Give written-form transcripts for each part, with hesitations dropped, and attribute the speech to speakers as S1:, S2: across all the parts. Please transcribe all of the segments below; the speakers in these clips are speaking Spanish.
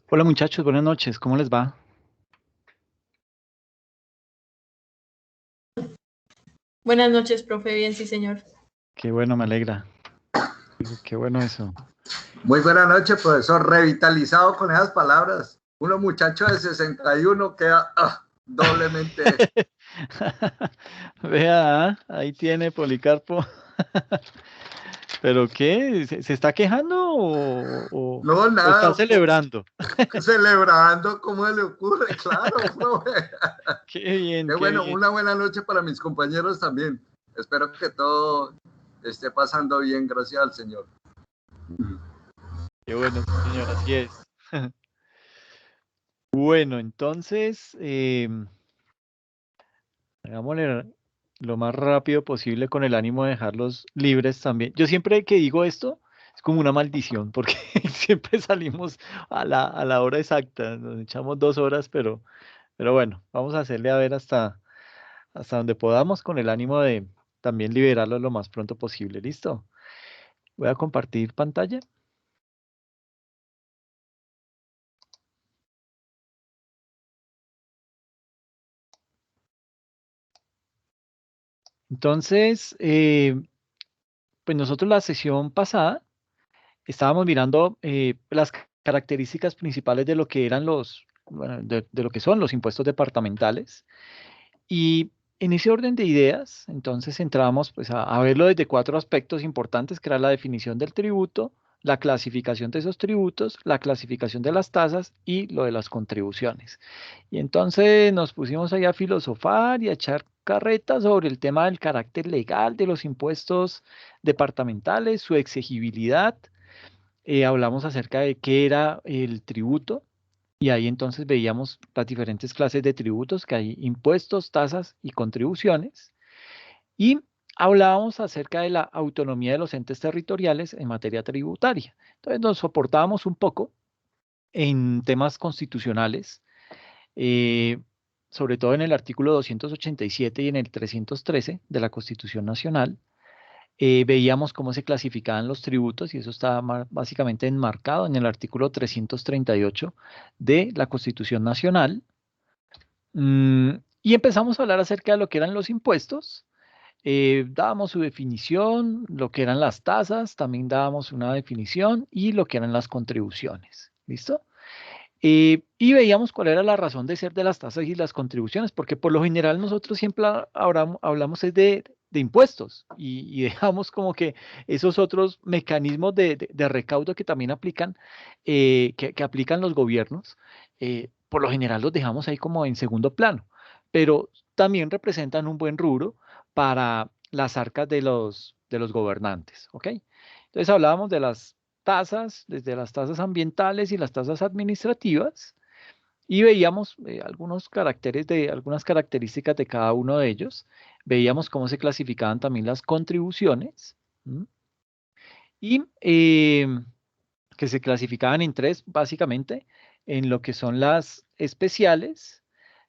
S1: Hola muchachos, buenas noches, ¿cómo les va?
S2: Buenas noches, profe. Bien, sí, señor.
S1: Qué bueno, me alegra. Qué bueno eso.
S3: Muy buena noche, profesor. Revitalizado con esas palabras. Uno muchacho de 61 queda doblemente.
S1: Vea, ahí tiene Policarpo. ¿Pero qué? ¿Se está quejando
S3: No,
S1: o está
S3: nada,
S1: celebrando?
S3: celebrando, ¿cómo se le ocurre? Claro, profe.
S1: Qué bien,
S3: Qué
S1: qué
S3: bueno,
S1: bien.
S3: una buena noche para mis compañeros también. Espero que todo esté pasando bien, gracias al Señor.
S1: Qué bueno, sí, señor, así es. Bueno, entonces, hagámosle lo más rápido posible con el ánimo de dejarlos libres también. Yo siempre que digo esto, es como una maldición, porque siempre salimos a la hora exacta, nos echamos 2 horas, pero bueno, vamos a hacerle a ver hasta donde podamos con el ánimo de también liberarlos lo más pronto posible. ¿Listo? Voy a compartir pantalla. Entonces, pues nosotros la sesión pasada estábamos mirando las características principales de lo que eran bueno, de lo que son los impuestos departamentales. Y en ese orden de ideas, entonces entramos pues a verlo desde 4 aspectos importantes, que era la definición del tributo, la clasificación de esos tributos, la clasificación de las tasas y lo de las contribuciones. Y entonces nos pusimos ahí a filosofar y a echar carretas sobre el tema del carácter legal de los impuestos departamentales, su exigibilidad. Hablamos acerca de qué era el tributo y ahí entonces veíamos las diferentes clases de tributos, que hay impuestos, tasas y contribuciones. Y hablábamos acerca de la autonomía de los entes territoriales en materia tributaria. Entonces nos soportábamos un poco en temas constitucionales, eh, sobre todo en el artículo 287 y en el 313 de la Constitución Nacional. Veíamos cómo se clasificaban los tributos y eso está básicamente enmarcado en el artículo 338 de la Constitución Nacional. Y empezamos a hablar acerca de lo que eran los impuestos. Dábamos su definición, lo que eran las tasas, también dábamos una definición y lo que eran las contribuciones. ¿Listo? Y veíamos cuál era la razón de ser de las tasas y las contribuciones, porque por lo general nosotros siempre hablamos es de impuestos y dejamos como que esos otros mecanismos de recaudo que también aplican, que aplican los gobiernos, por lo general los dejamos ahí como en segundo plano, pero también representan un buen rubro para las arcas de los gobernantes, ¿ok? Entonces hablábamos de las tasas, desde las tasas ambientales y las tasas administrativas, y veíamos algunas características de cada uno de ellos. Veíamos cómo se clasificaban también las contribuciones, ¿m? Y que se clasificaban en tres, básicamente, en lo que son las especiales,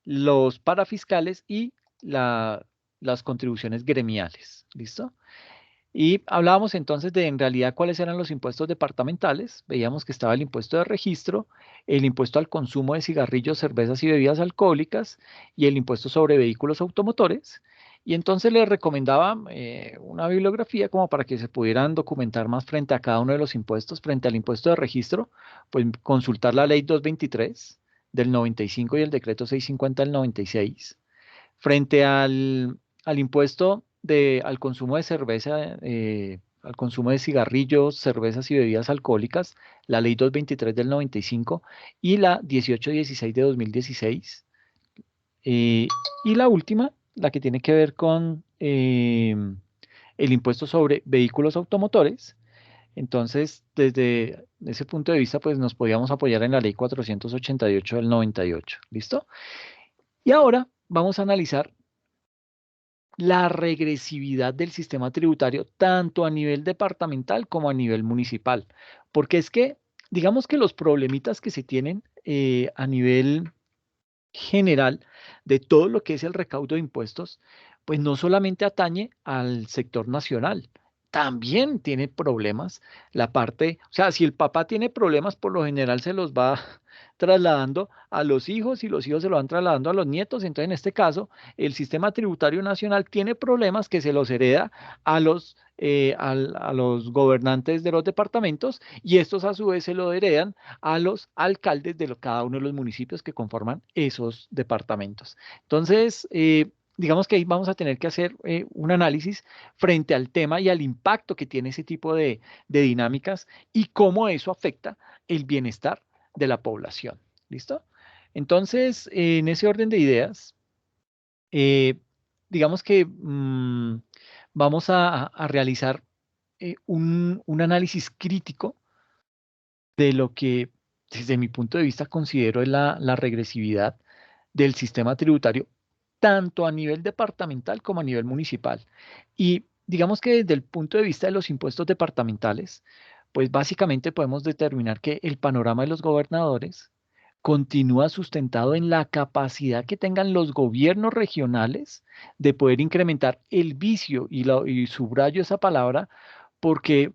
S1: los parafiscales y las contribuciones gremiales. ¿Listo? Y hablábamos entonces de en realidad cuáles eran los impuestos departamentales. Veíamos que estaba el impuesto de registro, el impuesto al consumo de cigarrillos, cervezas y bebidas alcohólicas y el impuesto sobre vehículos automotores. Y entonces les recomendaba una bibliografía como para que se pudieran documentar más frente a cada uno de los impuestos. Frente al impuesto de registro, pues consultar la ley 223 del 95 y el decreto 650 del 96. Frente al impuesto al consumo de cerveza, al consumo de cigarrillos, cervezas y bebidas alcohólicas, la ley 223 del 95 y la 1816 de 2016. eh, y la última, la que tiene que ver con el impuesto sobre vehículos automotores. Entonces, desde ese punto de vista, pues nos podíamos apoyar en la ley 488 del 98. ¿Listo? Y ahora vamos a analizar la regresividad del sistema tributario, tanto a nivel departamental como a nivel municipal. Porque es que, digamos que los problemitas que se tienen a nivel general de todo lo que es el recaudo de impuestos, pues no solamente atañe al sector nacional, también tiene problemas. La parte, o sea, si el papá tiene problemas, por lo general se los va trasladando a los hijos y los hijos se lo van trasladando a los nietos. Entonces, en este caso, el sistema tributario nacional tiene problemas que se los hereda a los gobernantes de los departamentos y estos a su vez se lo heredan a los alcaldes de cada uno de los municipios que conforman esos departamentos. Entonces, digamos que ahí vamos a tener que hacer un análisis frente al tema y al impacto que tiene ese tipo de dinámicas y cómo eso afecta el bienestar de la población. ¿Listo? Entonces, en ese orden de ideas, eh, digamos que vamos a realizar un análisis crítico de lo que, desde mi punto de vista, considero es la regresividad del sistema tributario, tanto a nivel departamental como a nivel municipal. Y digamos que desde el punto de vista de los impuestos departamentales, pues básicamente podemos determinar que el panorama de los gobernadores continúa sustentado en la capacidad que tengan los gobiernos regionales de poder incrementar el vicio, y subrayo esa palabra, porque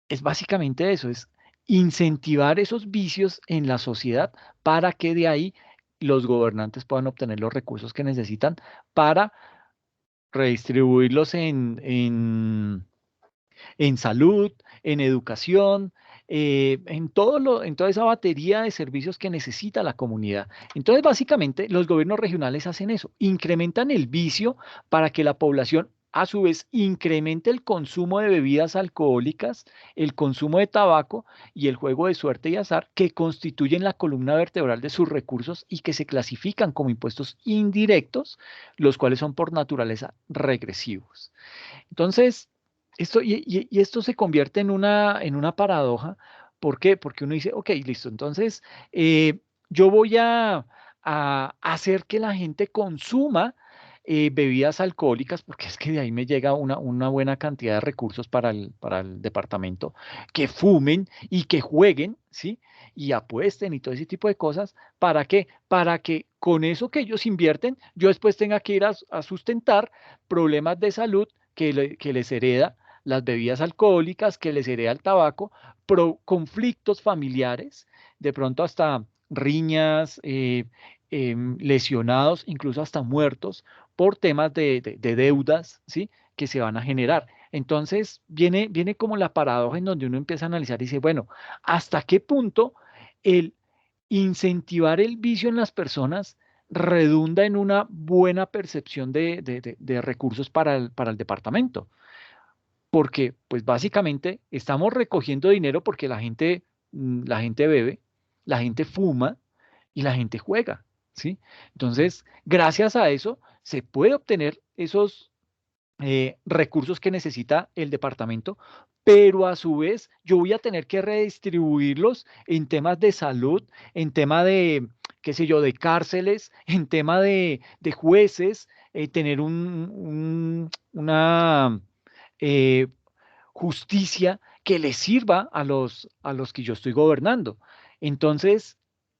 S1: es básicamente eso, es incentivar esos vicios en la sociedad para que de ahí los gobernantes puedan obtener los recursos que necesitan para redistribuirlos en salud, en educación, en toda esa batería de servicios que necesita la comunidad. Entonces, básicamente, los gobiernos regionales hacen eso, incrementan el vicio para que la población a su vez incremente el consumo de bebidas alcohólicas, el consumo de tabaco y el juego de suerte y azar, que constituyen la columna vertebral de sus recursos y que se clasifican como impuestos indirectos, los cuales son por naturaleza regresivos. Entonces, esto se convierte en una paradoja. ¿Por qué? Porque uno dice, ok, listo, entonces yo voy a hacer que la gente consuma bebidas alcohólicas, porque es que de ahí me llega una buena cantidad de recursos para el departamento, que fumen y que jueguen, ¿sí? Y apuesten y todo ese tipo de cosas. ¿Para qué? Para que con eso que ellos invierten, yo después tenga que ir a sustentar problemas de salud que les hereda las bebidas alcohólicas, que les hereda el tabaco, conflictos familiares, de pronto hasta riñas, lesionados, incluso hasta muertos por temas de deudas, ¿sí? Que se van a generar. Entonces viene como la paradoja en donde uno empieza a analizar y dice, bueno, ¿hasta qué punto el incentivar el vicio en las personas redunda en una buena percepción de recursos para el departamento? Porque, pues básicamente, estamos recogiendo dinero porque la gente bebe, la gente fuma y la gente juega, ¿sí? Entonces, gracias a eso, se puede obtener esos recursos que necesita el departamento, pero a su vez yo voy a tener que redistribuirlos en temas de salud, en tema de, qué sé yo, de cárceles, en tema de jueces, tener una eh, justicia que le sirva a los que yo estoy gobernando. Entonces,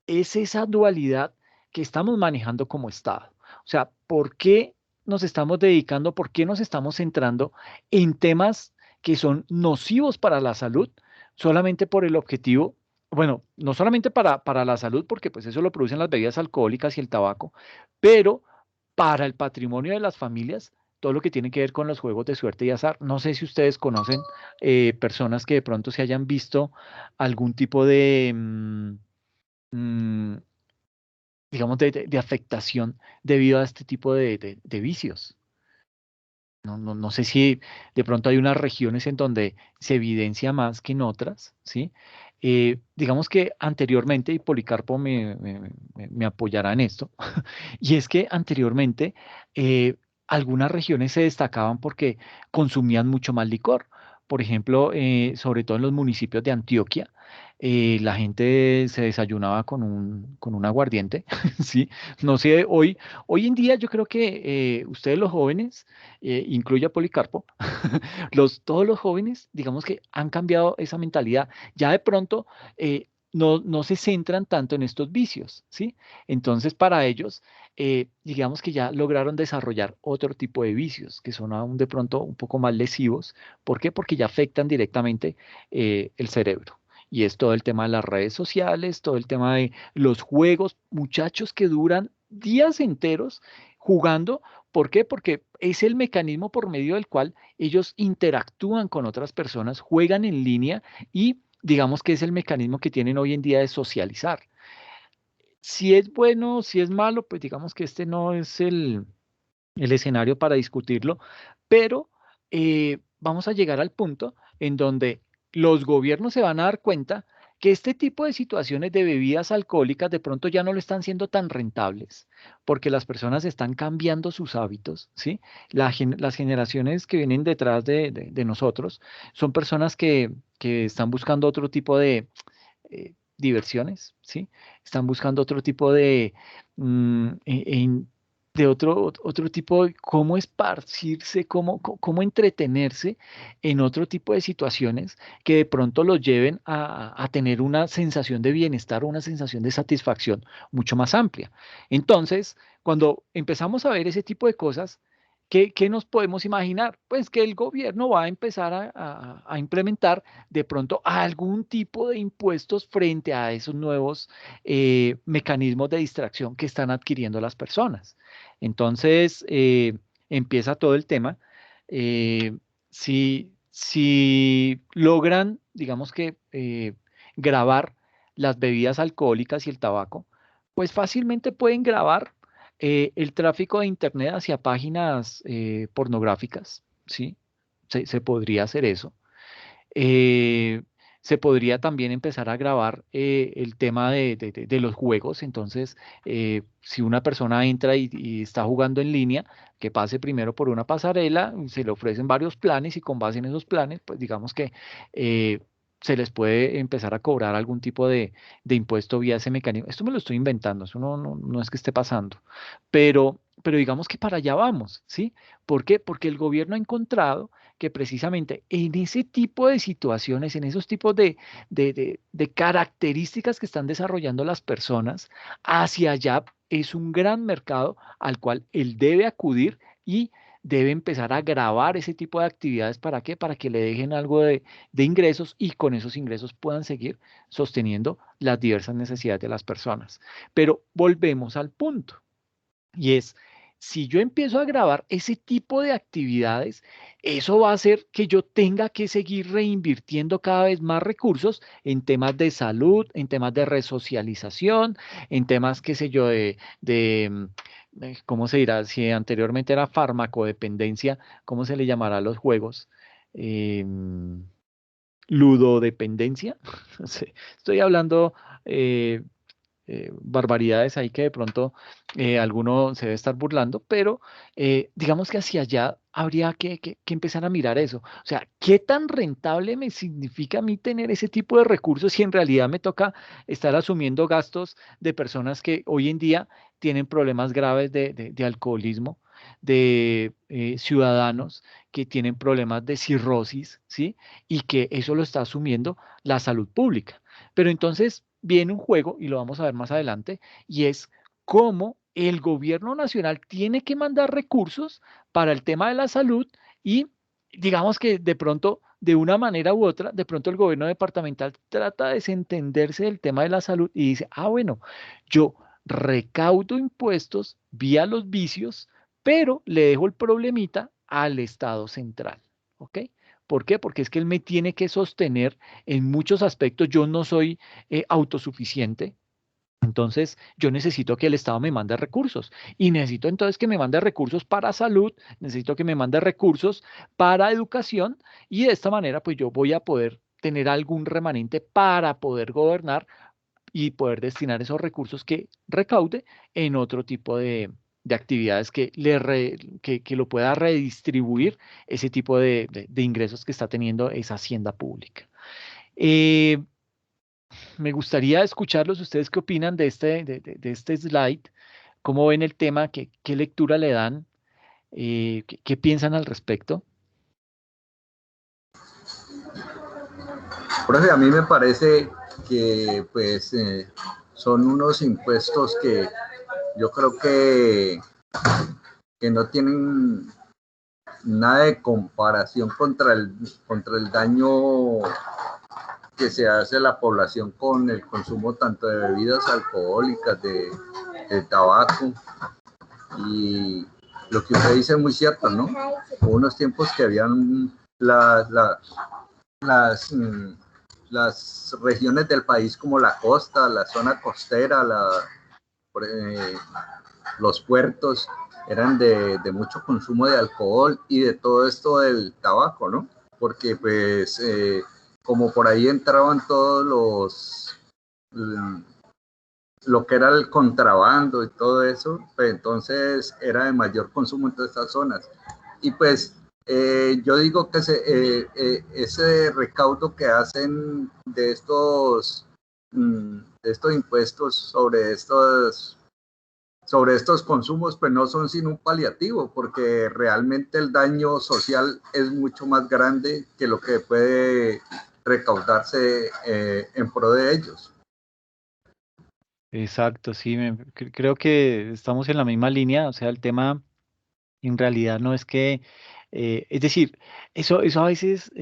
S1: es esa dualidad que estamos manejando como Estado. O sea, ¿por qué nos estamos dedicando, por qué nos estamos centrando en temas que son nocivos para la salud solamente por el objetivo? Bueno, no solamente para la salud, porque pues eso lo producen las bebidas alcohólicas y el tabaco, pero para el patrimonio de las familias, todo lo que tiene que ver con los juegos de suerte y azar. No sé si ustedes conocen personas que de pronto se hayan visto algún tipo mm, digamos, de afectación debido a este tipo de vicios. No sé si de pronto hay unas regiones en donde se evidencia más que en otras, ¿sí? Digamos que anteriormente, y Policarpo me apoyará en esto, y es que anteriormente algunas regiones se destacaban porque consumían mucho más licor. Por ejemplo, sobre todo en los municipios de Antioquia, la gente se desayunaba con un aguardiente, ¿sí? No sé, hoy en día yo creo que ustedes los jóvenes, incluye a Policarpo, todos los jóvenes, digamos que han cambiado esa mentalidad. Ya de pronto no se centran tanto en estos vicios, ¿sí? Entonces, para ellos, digamos que ya lograron desarrollar otro tipo de vicios que son aún de pronto un poco más lesivos. ¿Por qué? Porque ya afectan directamente el cerebro. Y es todo el tema de las redes sociales, todo el tema de los juegos, muchachos que duran días enteros jugando. ¿Por qué? Porque es el mecanismo por medio del cual ellos interactúan con otras personas, juegan en línea y digamos que es el mecanismo que tienen hoy en día de socializar. Si es bueno, si es malo, pues digamos que este no es el escenario para discutirlo, pero vamos a llegar al punto en donde los gobiernos se van a dar cuenta que este tipo de situaciones de bebidas alcohólicas de pronto ya no lo están siendo tan rentables, porque las personas están cambiando sus hábitos, ¿sí? Las generaciones que vienen detrás de nosotros son personas que están buscando otro tipo de diversiones, ¿sí? Están buscando otro tipo de, de otro tipo de cómo esparcirse, cómo entretenerse en otro tipo de situaciones que de pronto los lleven a tener una sensación de bienestar o una sensación de satisfacción mucho más amplia. Entonces, cuando empezamos a ver ese tipo de cosas, ¿qué nos podemos imaginar? Pues que el gobierno va a empezar a implementar de pronto algún tipo de impuestos frente a esos nuevos mecanismos de distracción que están adquiriendo las personas. Entonces, empieza todo el tema. eh, si logran, digamos que, grabar las bebidas alcohólicas y el tabaco, pues fácilmente pueden grabar el tráfico de Internet hacia páginas pornográficas, ¿sí? Se podría hacer eso. Eh, Se podría también empezar a grabar el tema de los juegos. Entonces, si una persona entra y está jugando en línea, que pase primero por una pasarela, se le ofrecen varios planes y con base en esos planes, pues digamos que eh, se les puede empezar a cobrar algún tipo de impuesto vía ese mecanismo. Esto me lo estoy inventando, eso no es que esté pasando, pero digamos que para allá vamos, ¿sí? ¿Por qué? Porque el gobierno ha encontrado que precisamente en ese tipo de situaciones, en esos tipos de características que están desarrollando las personas, hacia allá es un gran mercado al cual él debe acudir y debe empezar a grabar ese tipo de actividades. ¿Para qué? Para que le dejen algo de ingresos y con esos ingresos puedan seguir sosteniendo las diversas necesidades de las personas. Pero volvemos al punto. Y es, si yo empiezo a grabar ese tipo de actividades, eso va a hacer que yo tenga que seguir reinvirtiendo cada vez más recursos en temas de salud, en temas de resocialización, en temas, qué sé yo, ¿cómo se dirá? Si anteriormente era farmacodependencia, ¿cómo se le llamará a los juegos? Em, Ludodependencia. Sí, estoy hablando eh, barbaridades ahí que de pronto alguno se debe estar burlando, pero digamos que hacia allá habría que empezar a mirar eso. O sea, ¿qué tan rentable me significa a mí tener ese tipo de recursos si en realidad me toca estar asumiendo gastos de personas que hoy en día tienen problemas graves de alcoholismo? De ciudadanos que tienen problemas de cirrosis, ¿sí? Y que eso lo está asumiendo la salud pública. Pero entonces viene un juego, y lo vamos a ver más adelante, y es cómo el gobierno nacional tiene que mandar recursos para el tema de la salud y digamos que de pronto, de una manera u otra, de pronto el gobierno departamental trata de desentenderse del tema de la salud y dice, ah, bueno, yo recaudo impuestos vía los vicios, pero le dejo el problemita al Estado central, ¿ok? ¿Por qué? Porque es que él me tiene que sostener en muchos aspectos. Yo no soy autosuficiente. Entonces, yo necesito que el Estado me mande recursos y necesito entonces que me mande recursos para salud, necesito que me mande recursos para educación y de esta manera, pues yo voy a poder tener algún remanente para poder gobernar y poder destinar esos recursos que recaude en otro tipo de actividades que lo pueda redistribuir ese tipo de ingresos que está teniendo esa hacienda pública. Eh, Me gustaría escucharlos. ¿Ustedes qué opinan de de este slide? ¿Cómo ven el tema? ¿Qué lectura le dan? ¿Qué piensan al respecto?
S3: Profe, a mí me parece que pues son unos impuestos que yo creo que no tienen nada de comparación contra el daño que se hace a la población con el consumo tanto de bebidas alcohólicas, de tabaco. Y lo que usted dice es muy cierto, ¿no? Hubo unos tiempos que habían las regiones del país como la costa, la zona costera, los puertos, eran de mucho consumo de alcohol y de todo esto del tabaco, ¿no? Porque pues como por ahí entraban todos lo que era el contrabando y todo eso, pues entonces era de mayor consumo en todas estas zonas. Y pues yo digo que ese recaudo que hacen de estos impuestos sobre estos consumos, pues no son sino un paliativo, porque realmente el daño social es mucho más grande que lo que puede recaudarse en pro de ellos.
S1: Exacto, sí, creo que estamos en la misma línea, o sea, el tema en realidad no es que, es decir, eso a veces,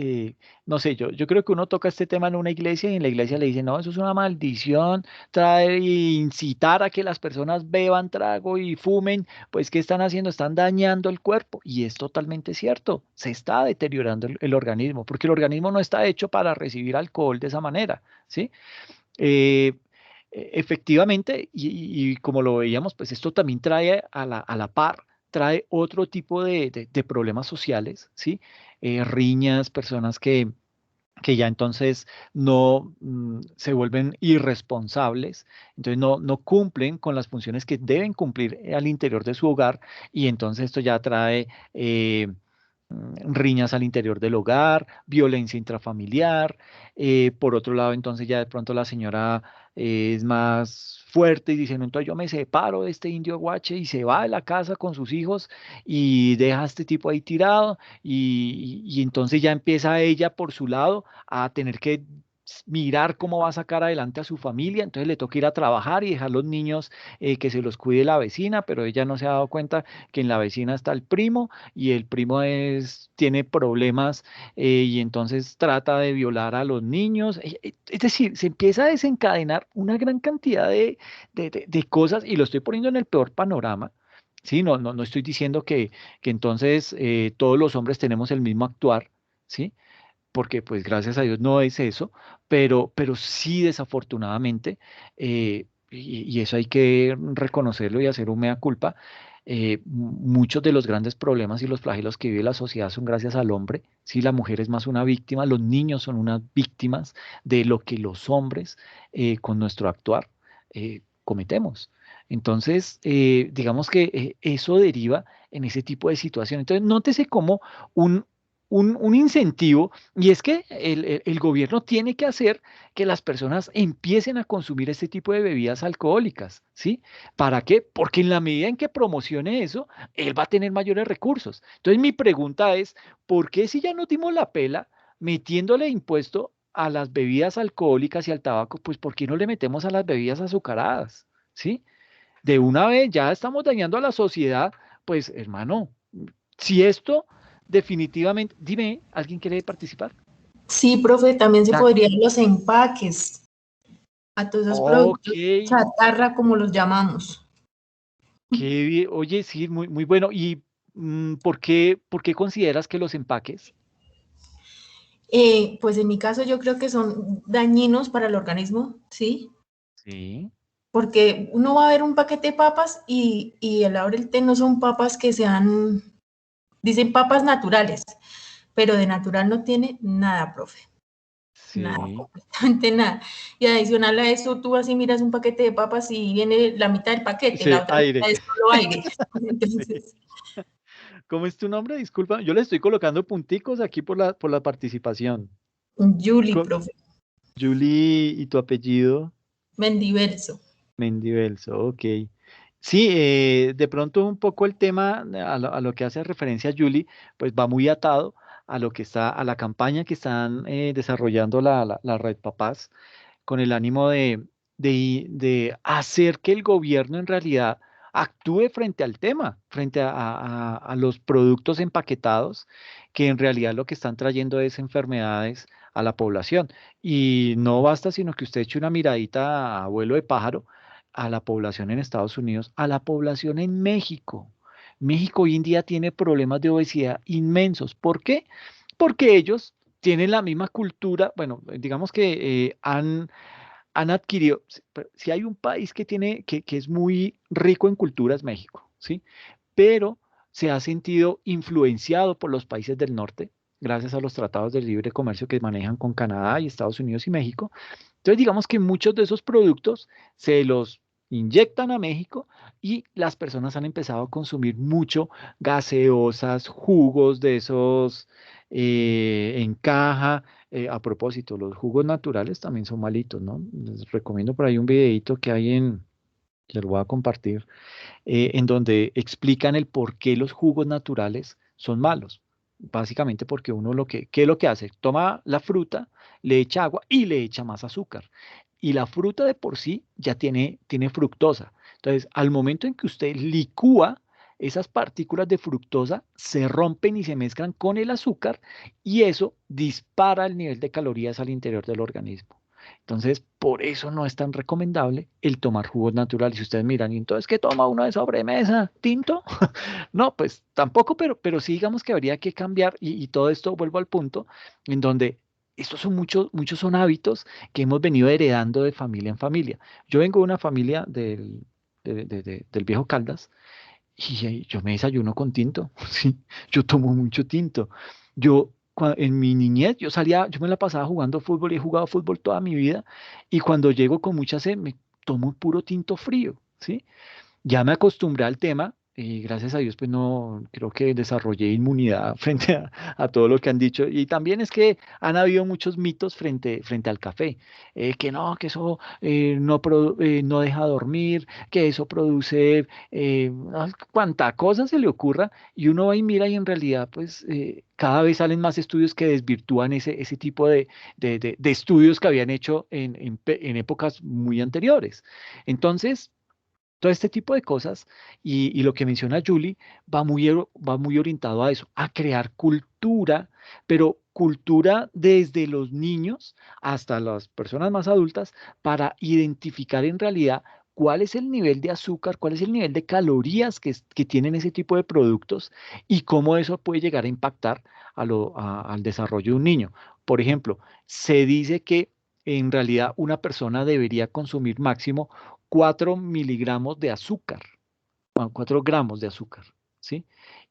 S1: no sé, yo creo que uno toca este tema en una iglesia y en la iglesia le dicen, no, eso es una maldición, traer y incitar a que las personas beban trago y fumen, pues ¿qué están haciendo? Están dañando el cuerpo y es totalmente cierto, se está deteriorando el organismo, porque el organismo no está hecho para recibir alcohol de esa manera, ¿sí? Eh, efectivamente, y como lo veíamos, pues esto también trae a la par, trae otro tipo de problemas sociales, ¿sí? Riñas, personas que ya entonces no se vuelven irresponsables, entonces no cumplen con las funciones que deben cumplir al interior de su hogar y entonces esto ya trae riñas al interior del hogar, violencia intrafamiliar. Por otro lado, entonces ya de pronto la señora es más fuerte y dice, no, entonces yo me separo de este indio guache y se va de la casa con sus hijos y deja a este tipo ahí tirado y entonces ya empieza ella por su lado a tener que mirar cómo va a sacar adelante a su familia, entonces le toca ir a trabajar y dejar los niños que se los cuide la vecina, pero ella no se ha dado cuenta que en la vecina está el primo y el primo tiene problemas y entonces trata de violar a los niños. Es decir, se empieza a desencadenar una gran cantidad de cosas y lo estoy poniendo en el peor panorama. Sí, no estoy diciendo que entonces todos los hombres tenemos el mismo actuar, ¿sí? Porque pues gracias a Dios no es eso, pero sí desafortunadamente, y eso hay que reconocerlo y hacer un mea culpa, muchos de los grandes problemas y los flagelos que vive la sociedad son gracias al hombre, si la mujer es más una víctima, los niños son unas víctimas de lo que los hombres con nuestro actuar cometemos. Entonces, digamos que eso deriva en ese tipo de situación. Entonces, nótese cómo un, un incentivo y es que el gobierno tiene que hacer que las personas empiecen a consumir este tipo de bebidas alcohólicas, ¿sí? ¿Para qué? Porque en la medida en que promocione eso, él va a tener mayores recursos. Entonces mi pregunta es, ¿por qué si ya nos dimos la pela metiéndole impuesto a las bebidas alcohólicas y al tabaco, pues ¿por qué no le metemos a las bebidas azucaradas? ¿Sí? De una vez ya estamos dañando a la sociedad, pues hermano, si esto definitivamente, dime, ¿alguien quiere participar?
S2: Sí, profe, también se
S1: Ya.
S2: podrían los empaques a todos esos
S1: Ok,
S2: productos chatarra, como los llamamos.
S1: oye, sí, muy bueno. ¿Y por qué consideras que los empaques?
S2: Pues en mi caso yo creo que son dañinos para el organismo, ¿sí?
S1: Sí,
S2: Porque uno va a ver un paquete de papas y el abre el té no son papas que sean, dicen papas naturales, pero de natural no tiene nada, profe. Nada,
S1: sí,
S2: completamente nada. Y adicional a eso, tú vas y miras un paquete de papas y viene la mitad del paquete,
S1: sí,
S2: la otra
S1: aire.
S2: mitad es solo aire.
S1: Sí.
S2: Entonces,
S1: ¿Cómo es tu nombre? Disculpa, yo le estoy colocando punticos aquí por la participación.
S2: Julie,
S1: Co-
S2: profe,
S1: Julie, ¿y tu apellido?
S2: Mendiverso.
S1: Mendivelso, ok. Sí, de pronto un poco el tema a lo que hace referencia Julie, pues va muy atado a lo que está, a la campaña que están desarrollando la Red Papás. con el ánimo de hacer que el gobierno en realidad actúe frente al tema, frente a los productos empaquetados, que en realidad lo que están trayendo es enfermedades a la población. Y no basta sino que usted eche una miradita a vuelo de pájaro a la población en Estados Unidos, a la población en México. México hoy en día tiene problemas de obesidad inmensos. ¿Por qué? Porque ellos tienen la misma cultura, bueno, digamos que han adquirido, si hay un país que tiene, que es muy rico en cultura es México, ¿sí? Pero se ha sentido influenciado por los países del norte, gracias a los tratados de libre comercio que manejan con Canadá y Estados Unidos y México. Entonces, digamos que muchos de esos productos se los inyectan a México y las personas han empezado a consumir mucho gaseosas, jugos de esos en caja. A propósito, los jugos naturales también son malitos, ¿no? Les recomiendo por ahí un videito que hay que lo voy a compartir, en donde explican el por qué los jugos naturales son malos. Básicamente porque uno ¿qué es lo que hace? Toma la fruta, le echa agua y le echa más azúcar. Y la fruta de por sí ya tiene fructosa. Entonces, al momento en que usted licúa, esas partículas de fructosa se rompen y se mezclan con el azúcar y eso dispara el nivel de calorías al interior del organismo. Entonces, por eso no es tan recomendable el tomar jugos naturales. Si ustedes miran, ¿y entonces qué toma uno de sobremesa? ¿Tinto? No, pues tampoco, pero sí digamos que habría que cambiar y todo esto vuelvo al punto en donde estos son muchos son hábitos que hemos venido heredando de familia en familia. Yo vengo de una familia del viejo Caldas y yo me desayuno con tinto, sí, yo tomo mucho tinto. En mi niñez, yo me la pasaba jugando fútbol y he jugado fútbol toda mi vida y cuando llego con mucha sed me tomo puro tinto frío, ¿sí? Ya me acostumbré al tema y gracias a Dios pues no creo que desarrollé inmunidad frente a todo lo que han dicho y también es que han habido muchos mitos frente al café, que no, que eso no deja dormir, que eso produce cuanta cosa se le ocurra y uno va y mira y en realidad pues cada vez salen más estudios que desvirtúan ese tipo de estudios que habían hecho en épocas muy anteriores. Entonces, todo este tipo de cosas y lo que menciona Julie va muy orientado a eso, a crear cultura, pero cultura desde los niños hasta las personas más adultas para identificar en realidad cuál es el nivel de azúcar, cuál es el nivel de calorías que tienen ese tipo de productos y cómo eso puede llegar a impactar al desarrollo de un niño. Por ejemplo, se dice que en realidad una persona debería consumir máximo 4 miligramos de azúcar, 4 gramos de azúcar, ¿sí?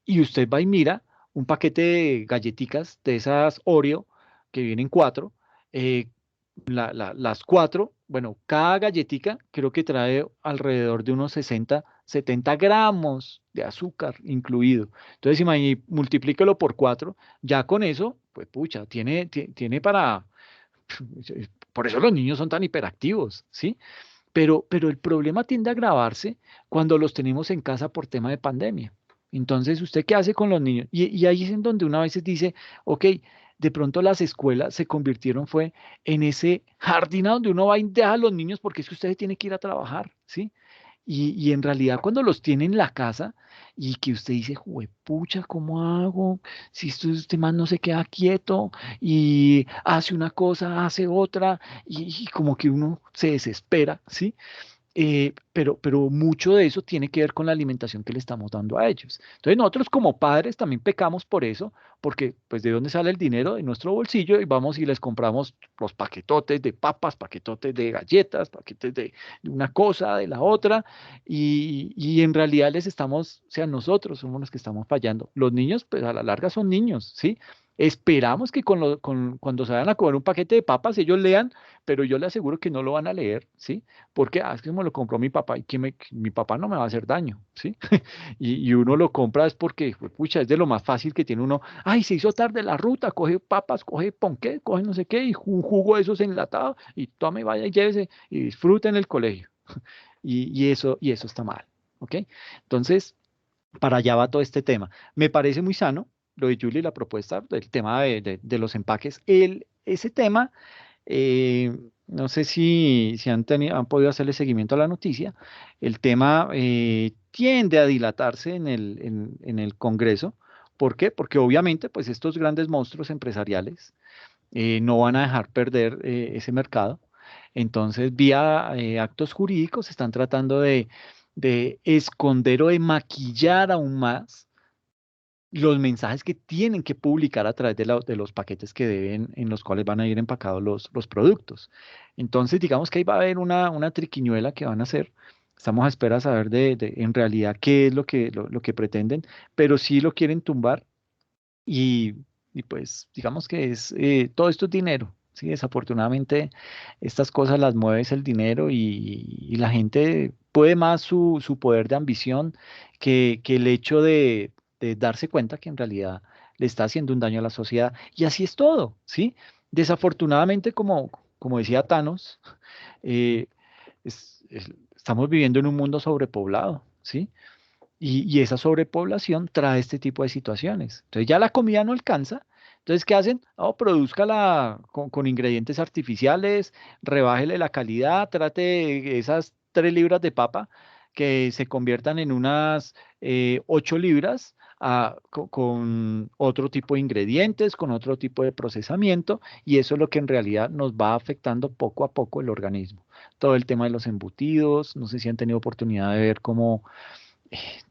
S1: Y usted va y mira un paquete de galletitas de esas Oreo que vienen 4, eh, las 4, bueno, cada galletica creo que trae alrededor de unos 60, 70 gramos de azúcar incluido. Entonces, multiplíquelo por 4, ya con eso, pues pucha, tiene para... Por eso los niños son tan hiperactivos, ¿sí? Pero el problema tiende a agravarse cuando los tenemos en casa por tema de pandemia. Entonces, ¿usted qué hace con los niños? Y ahí es en donde una vez dice, ok, de pronto las escuelas se convirtieron fue en ese jardín a donde uno va y deja a los niños porque es que usted tiene que ir a trabajar, ¿sí? Y en realidad cuando los tiene en la casa y que usted dice, pucha, ¿cómo hago? Si este man no se queda quieto y hace una cosa, hace otra y como que uno se desespera, ¿sí? Pero mucho de eso tiene que ver con la alimentación que le estamos dando a ellos. Entonces nosotros como padres también pecamos por eso, porque pues de dónde sale el dinero de nuestro bolsillo y vamos y les compramos los paquetotes de papas, paquetotes de galletas, paquetes de una cosa, de la otra, y en realidad o sea, nosotros somos los que estamos fallando. Los niños, pues a la larga son niños, ¿sí? Esperamos que cuando se vayan a comer un paquete de papas ellos lean, pero yo le aseguro que no lo van a leer, ¿sí? Porque es que me lo compró mi papá y que mi papá no me va a hacer daño, ¿sí? Y uno lo compra es porque, pues, pucha, es de lo más fácil que tiene uno. Ay, se hizo tarde la ruta, coge papas, coge ponqué, coge no sé qué, y un jugo de esos enlatados, y tome, vaya y llévese y disfrute en el colegio. Y eso está mal, ¿ok? Entonces, para allá va todo este tema. Me parece muy sano lo de Julie, la propuesta del tema de los empaques. Ese tema eh, no sé si han podido hacerle seguimiento a la noticia. El tema tiende a dilatarse en el Congreso. ¿Por qué? Porque obviamente, pues estos grandes monstruos empresariales no van a dejar perder ese mercado. Entonces, vía actos jurídicos, están tratando de esconder o de maquillar aún más los mensajes que tienen que publicar a través de los paquetes que deben, en los cuales van a ir empacados los productos. Entonces, digamos que ahí va a haber una triquiñuela que van a hacer. Estamos a espera de saber en realidad qué es lo que pretenden, pero sí lo quieren tumbar y, y pues digamos que todo esto es dinero. Sí, desafortunadamente estas cosas las mueve es el dinero y la gente puede más su poder de ambición que el hecho de darse cuenta que en realidad le está haciendo un daño a la sociedad. Y así es todo, ¿sí? Desafortunadamente, como decía Thanos, eh, estamos viviendo en un mundo sobrepoblado, ¿sí? Y esa sobrepoblación trae este tipo de situaciones. Entonces ya la comida no alcanza. Entonces, ¿qué hacen? Oh, produzcala con ingredientes artificiales, rebájele la calidad, trate esas 3 libras de papa que se conviertan en unas 8 libras con otro tipo de ingredientes, con otro tipo de procesamiento, y eso es lo que en realidad nos va afectando poco a poco el organismo. Todo el tema de los embutidos, no sé si han tenido oportunidad de ver cómo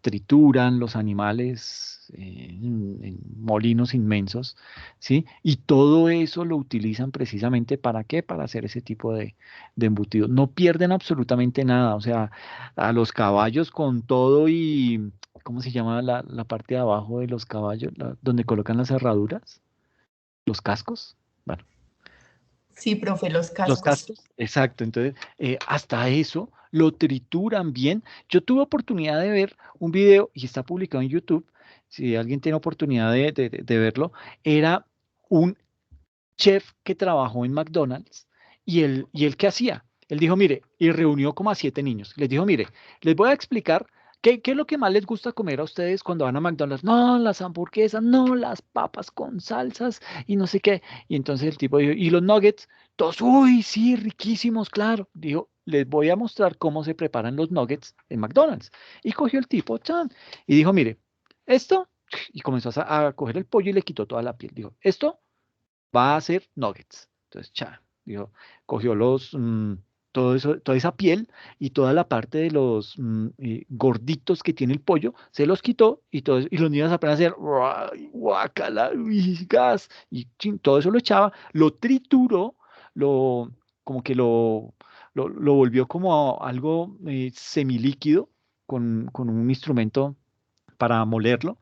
S1: trituran los animales en molinos inmensos, ¿sí? Y todo eso lo utilizan precisamente ¿para qué? Para hacer ese tipo de embutidos. No pierden absolutamente nada, o sea, a los caballos con todo y, ¿cómo se llama la parte de abajo de los caballos, donde colocan las herraduras? Los cascos. Bueno.
S2: Sí, profe, los
S1: Los
S2: cascos.
S1: cascos, exacto. Entonces, hasta eso lo trituran bien. Yo tuve oportunidad de ver un video y está publicado en YouTube. Si alguien tiene oportunidad de verlo, era un chef que trabajó en McDonald's y él ¿qué hacía? Él dijo, mire, y reunió como a 7 niños. Les dijo, mire, les voy a explicar qué es lo que más les gusta comer a ustedes cuando van a McDonald's. No, las hamburguesas, no, las papas con salsas y no sé qué. Y entonces el tipo dijo, ¿y los nuggets? Todos, uy, sí, riquísimos, claro. Dijo, les voy a mostrar cómo se preparan los nuggets en McDonald's. Y cogió el tipo, chan, y dijo, mire, esto, y comenzó a coger el pollo y le quitó toda la piel. Dijo, esto va a hacer nuggets. Entonces, cha, dijo, cogió todo eso, toda esa piel y toda la parte de los gorditos que tiene el pollo, se los quitó y, y los niños apenas hacían guacala, uy, gas, y chin, todo eso lo echaba, lo trituró, lo, como que lo volvió como algo semilíquido con un instrumento para molerlo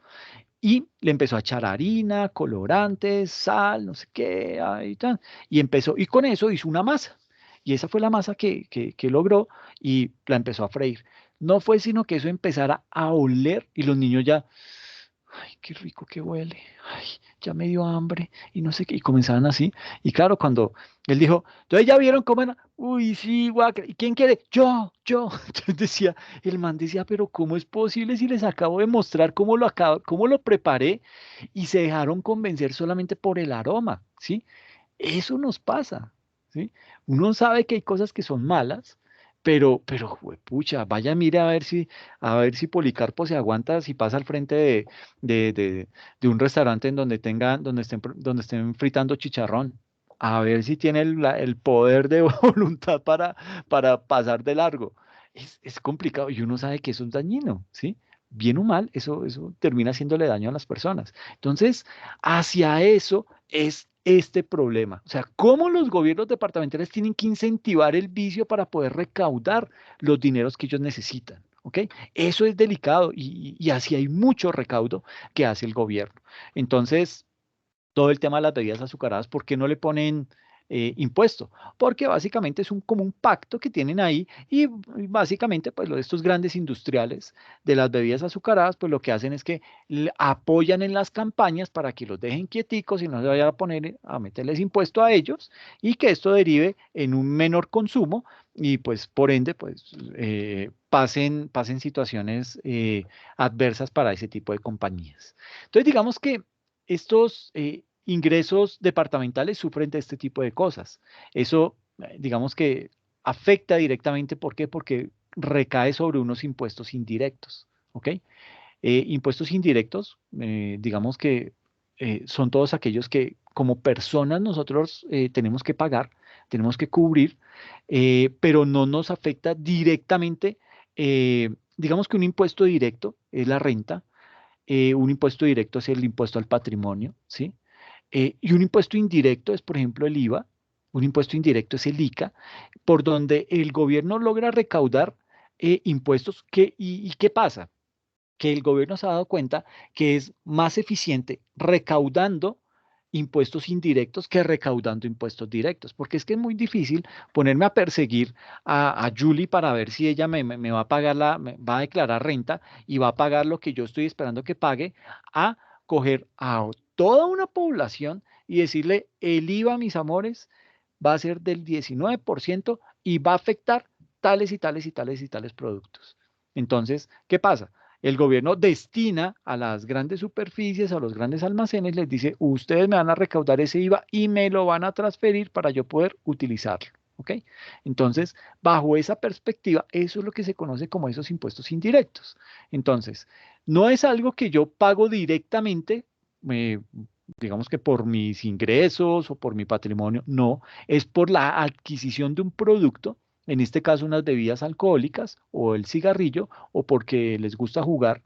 S1: y le empezó a echar harina, colorantes, sal, no sé qué, y tal. Y empezó, y con eso hizo una masa. Y esa fue la masa que logró y la empezó a freír. No fue sino que eso empezara a oler y los niños ya, ay, qué rico que huele, ay, ya me dio hambre y no sé qué, y comenzaban así. Y claro, cuando él dijo, entonces ya vieron cómo era, uy, sí, guácala, ¿y quién quiere? Yo. Entonces decía, el man decía, pero ¿cómo es posible si les acabo de mostrar cómo lo preparé y se dejaron convencer solamente por el aroma, ¿sí? Eso nos pasa, ¿sí? Uno sabe que hay cosas que son malas, pero, pucha, vaya, mire a ver si Policarpo se aguanta si pasa al frente de, de- de un restaurante en donde estén fritando chicharrón. A ver si tiene el poder de voluntad para pasar de largo. Es complicado y uno sabe que eso es dañino, ¿sí? Bien o mal, eso termina haciéndole daño a las personas. Entonces, hacia eso es este problema. O sea, cómo los gobiernos departamentales tienen que incentivar el vicio para poder recaudar los dineros que ellos necesitan. ¿Ok? Eso es delicado y así hay mucho recaudo que hace el gobierno. Entonces, todo el tema de las bebidas azucaradas, ¿por qué no le ponen impuesto? Porque básicamente es como un pacto que tienen ahí y básicamente pues estos grandes industriales de las bebidas azucaradas pues lo que hacen es que apoyan en las campañas para que los dejen quieticos y no se vayan a poner a meterles impuesto a ellos y que esto derive en un menor consumo y pues por ende pues pasen situaciones adversas para ese tipo de compañías. Entonces digamos que estos ingresos departamentales sufren de este tipo de cosas. Eso digamos que afecta directamente. ¿Por qué? Porque recae sobre unos impuestos indirectos, ¿ok? Impuestos indirectos, digamos que son todos aquellos que como personas nosotros tenemos que pagar, tenemos que cubrir, pero no nos afecta directamente. Digamos que un impuesto directo es la renta, un impuesto directo es el impuesto al patrimonio, ¿sí? Y un impuesto indirecto es, por ejemplo, el IVA, un impuesto indirecto es el ICA, por donde el gobierno logra recaudar impuestos. ¿Y qué pasa? Que el gobierno se ha dado cuenta que es más eficiente recaudando impuestos indirectos que recaudando impuestos directos, porque es que es muy difícil ponerme a perseguir a Julie para ver si ella me va a pagar me va a declarar renta y va a pagar lo que yo estoy esperando que pague, a coger a toda una población y decirle: el IVA, mis amores, va a ser del 19% y va a afectar tales y tales y tales y tales productos. Entonces, ¿qué pasa? El gobierno destina a las grandes superficies, a los grandes almacenes, les dice: ustedes me van a recaudar ese IVA y me lo van a transferir para yo poder utilizarlo. ¿Ok? Entonces, bajo esa perspectiva, eso es lo que se conoce como esos impuestos indirectos. Entonces, no es algo que yo pago directamente, eh, digamos que por mis ingresos o por mi patrimonio, no, es por la adquisición de un producto, en este caso unas bebidas alcohólicas o el cigarrillo, o porque les gusta jugar,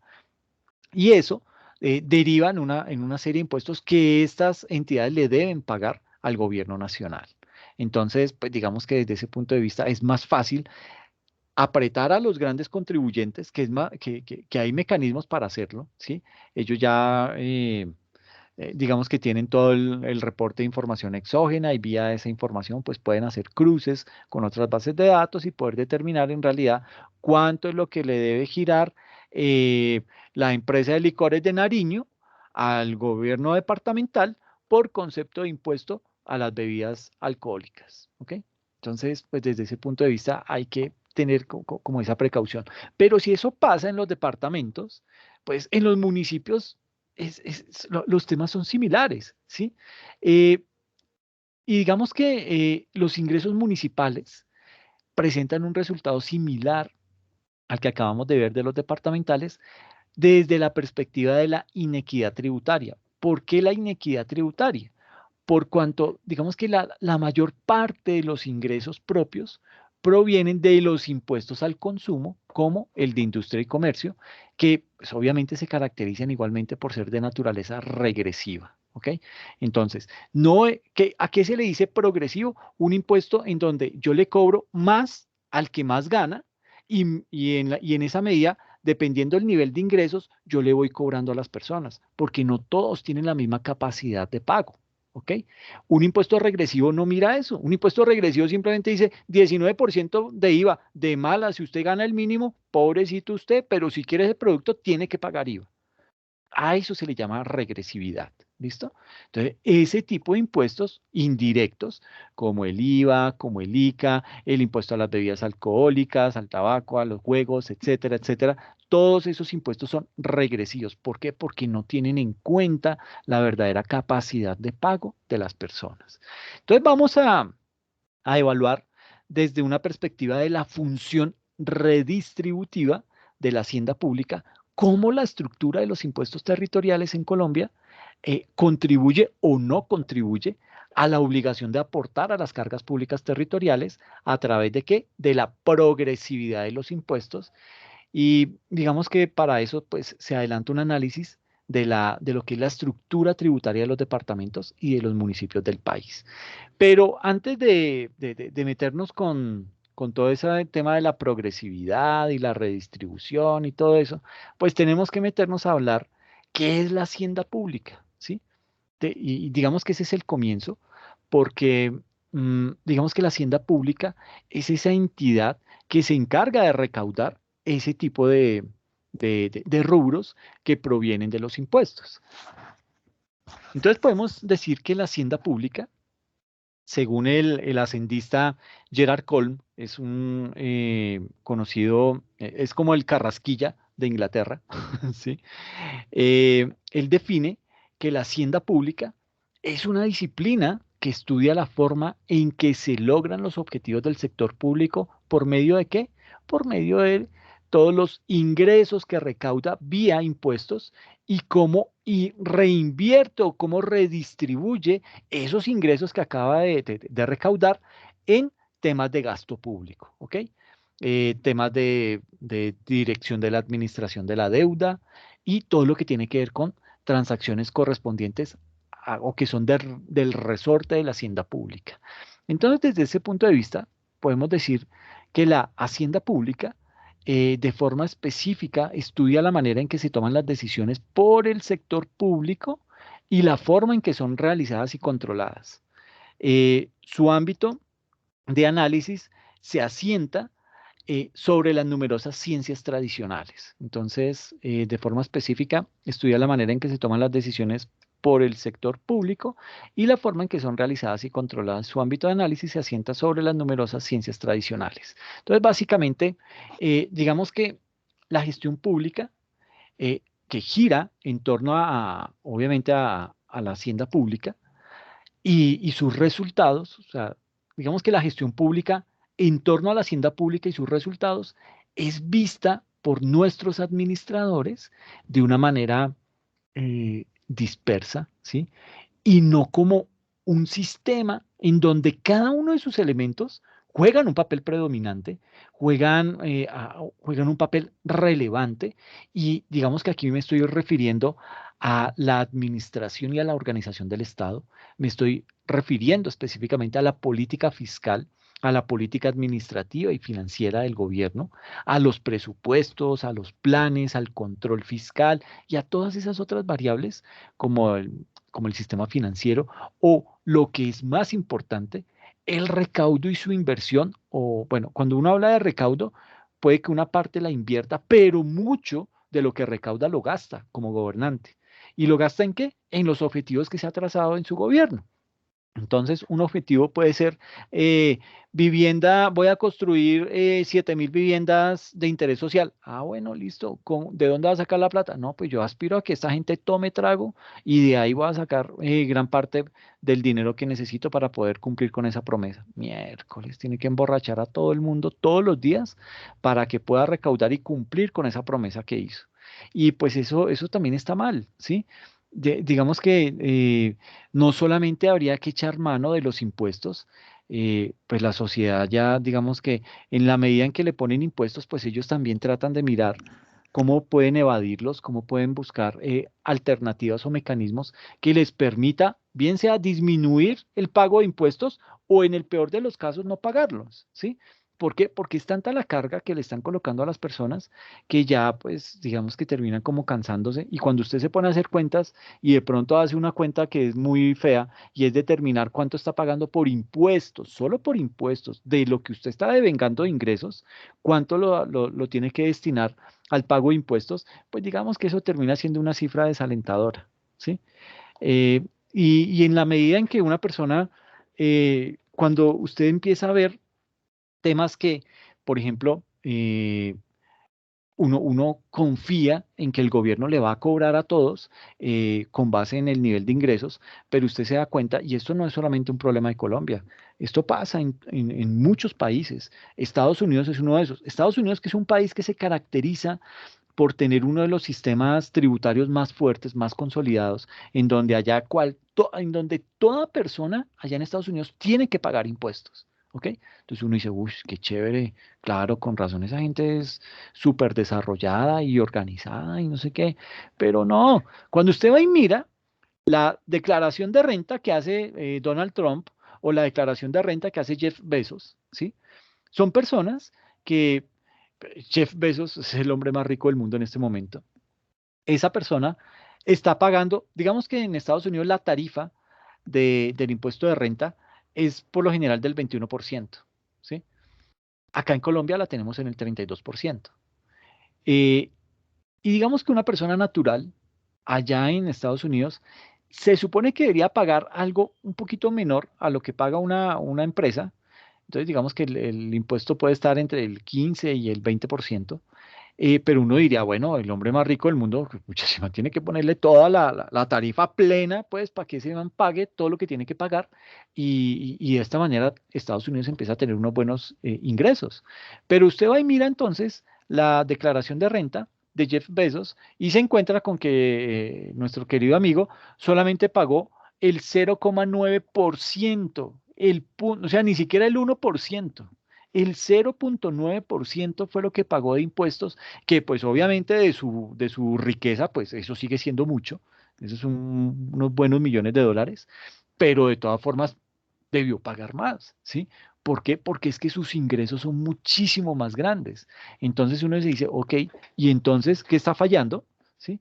S1: y eso deriva en una serie de impuestos que estas entidades le deben pagar al gobierno nacional. Entonces, pues digamos que desde ese punto de vista es más fácil apretar a los grandes contribuyentes, que hay mecanismos para hacerlo, ¿sí? Ellos ya, digamos que tienen todo el reporte de información exógena, y vía esa información pues pueden hacer cruces con otras bases de datos y poder determinar en realidad cuánto es lo que le debe girar eh, la empresa de licores de Nariño al gobierno departamental por concepto de impuesto a las bebidas alcohólicas, ¿ok? Entonces, pues desde ese punto de vista hay que tener como esa precaución. Pero si eso pasa en los departamentos, pues en los municipios los temas son similares, ¿sí? Eh, y digamos que los ingresos municipales presentan un resultado similar al que acabamos de ver de los departamentales desde la perspectiva de la inequidad tributaria. ¿Por qué la inequidad tributaria? Por cuanto, digamos que la mayor parte de los ingresos propios provienen de los impuestos al consumo, como el de industria y comercio, que pues, obviamente se caracterizan igualmente por ser de naturaleza regresiva. ¿Ok? Entonces, no, ¿a qué se le dice progresivo? Un impuesto en donde yo le cobro más al que más gana, y en esa medida, dependiendo del nivel de ingresos, yo le voy cobrando a las personas, porque no todos tienen la misma capacidad de pago. ¿Ok? Un impuesto regresivo no mira eso. Un impuesto regresivo simplemente dice 19% de IVA, de mala. Si usted gana el mínimo, pobrecito usted, pero si quiere ese producto, tiene que pagar IVA. A eso se le llama regresividad. ¿Listo? Entonces, ese tipo de impuestos indirectos, como el IVA, como el ICA, el impuesto a las bebidas alcohólicas, al tabaco, a los juegos, etcétera, etcétera, todos esos impuestos son regresivos. ¿Por qué? Porque no tienen en cuenta la verdadera capacidad de pago de las personas. Entonces, vamos a evaluar desde una perspectiva de la función redistributiva de la hacienda pública, cómo la estructura de los impuestos territoriales en Colombia contribuye o no contribuye a la obligación de aportar a las cargas públicas territoriales. ¿A través de qué? De la progresividad de los impuestos. Y digamos que para eso pues se adelanta un análisis de lo que es la estructura tributaria de los departamentos y de los municipios del país. Pero antes de meternos con todo ese tema de la progresividad y la redistribución y todo eso, pues tenemos que meternos a hablar qué es la hacienda pública, ¿sí? Y digamos que ese es el comienzo, porque digamos que la hacienda pública es esa entidad que se encarga de recaudar ese tipo de rubros que provienen de los impuestos. Entonces podemos decir que la hacienda pública, según el hacendista Gerard Colm, es un conocido, es como el Carrasquilla de Inglaterra, ¿sí? Él define que la hacienda pública es una disciplina que estudia la forma en que se logran los objetivos del sector público. ¿Por medio de qué? Por medio de todos los ingresos que recauda vía impuestos y reinvierte o cómo redistribuye esos ingresos que acaba de recaudar en temas de gasto público, ¿ok? Temas de dirección de la administración de la deuda y todo lo que tiene que ver con transacciones correspondientes o que son del resorte de la hacienda pública. Entonces, desde ese punto de vista, podemos decir que la hacienda pública de forma específica estudia la manera en que se toman las decisiones por el sector público y la forma en que son realizadas y controladas. Su ámbito de análisis se asienta sobre las numerosas ciencias tradicionales. Entonces, de forma específica, estudia la manera en que se toman las decisiones por el sector público y la forma en que son realizadas y controladas. Su ámbito de análisis se asienta sobre las numerosas ciencias tradicionales. Entonces, básicamente, digamos que la gestión pública, que gira en torno obviamente, a la hacienda pública y sus resultados, o sea, digamos que la gestión pública en torno a la hacienda pública y sus resultados es vista por nuestros administradores de una manera dispersa, ¿sí? Y no como un sistema en donde cada uno de sus elementos juegan un papel predominante, juegan un papel relevante y digamos que aquí me estoy refiriendo a la administración y a la organización del Estado, me estoy refiriendo específicamente a la política fiscal, a la política administrativa y financiera del gobierno, a los presupuestos, a los planes, al control fiscal y a todas esas otras variables como el sistema financiero o lo que es más importante, el recaudo y su inversión. O bueno, cuando uno habla de recaudo, puede que una parte la invierta, pero mucho de lo que recauda lo gasta como gobernante. ¿Y lo gasta en qué? En los objetivos que se ha trazado en su gobierno. Entonces, un objetivo puede ser eh, vivienda, voy a construir 7.000 viviendas de interés social. Ah, bueno, listo. ¿De dónde va a sacar la plata? No, pues yo aspiro a que esta gente tome trago y de ahí voy a sacar gran parte del dinero que necesito para poder cumplir con esa promesa. Miércoles, tiene que emborrachar a todo el mundo todos los días para que pueda recaudar y cumplir con esa promesa que hizo. Y pues eso también está mal, ¿sí? Digamos que no solamente habría que echar mano de los impuestos, pues la sociedad ya, digamos que en la medida en que le ponen impuestos, pues ellos también tratan de mirar cómo pueden evadirlos, cómo pueden buscar alternativas o mecanismos que les permita, bien sea disminuir el pago de impuestos o en el peor de los casos no pagarlos, ¿sí? ¿Por qué? Porque es tanta la carga que le están colocando a las personas que ya, pues, digamos que terminan como cansándose. Y cuando usted se pone a hacer cuentas y de pronto hace una cuenta que es muy fea y es determinar cuánto está pagando por impuestos, solo por impuestos, de lo que usted está devengando de ingresos, cuánto lo tiene que destinar al pago de impuestos, pues digamos que eso termina siendo una cifra desalentadora, ¿sí? Y en la medida en que una persona, cuando usted empieza a ver temas que, por ejemplo, uno confía en que el gobierno le va a cobrar a todos con base en el nivel de ingresos, pero usted se da cuenta, y esto no es solamente un problema de Colombia, esto pasa en muchos países. Estados Unidos es uno de esos. Estados Unidos, que es un país que se caracteriza por tener uno de los sistemas tributarios más fuertes, más consolidados, en donde toda persona allá en Estados Unidos tiene que pagar impuestos. ¿Ok? Entonces uno dice, uy, qué chévere, claro, con razón, esa gente es súper desarrollada y organizada y no sé qué, pero no, cuando usted va y mira la declaración de renta que hace Donald Trump o la declaración de renta que hace Jeff Bezos, ¿sí? Son personas que Jeff Bezos es el hombre más rico del mundo en este momento. Esa persona está pagando, digamos que en Estados Unidos la tarifa del impuesto de renta es por lo general del 21%, ¿sí? Acá en Colombia la tenemos en el 32%. Eh, y digamos que una persona natural allá en Estados Unidos se supone que debería pagar algo un poquito menor a lo que paga una empresa. Entonces digamos que el impuesto puede estar entre el 15 y el 20%. pero uno diría, bueno, el hombre más rico del mundo, pucha, se man tiene que ponerle toda la tarifa plena, pues, para que ese man pague todo lo que tiene que pagar, y de esta manera Estados Unidos empieza a tener unos buenos ingresos. Pero usted va y mira entonces la declaración de renta de Jeff Bezos y se encuentra con que nuestro querido amigo solamente pagó el 0,9%, o sea, ni siquiera el 1%. El 0,9% fue lo que pagó de impuestos, que pues obviamente de su riqueza, pues eso sigue siendo mucho, esos son unos buenos millones de dólares, pero de todas formas debió pagar más, ¿sí? ¿Por qué? Porque es que sus ingresos son muchísimo más grandes. Entonces uno se dice, ok, ¿y entonces qué está fallando? ¿Sí?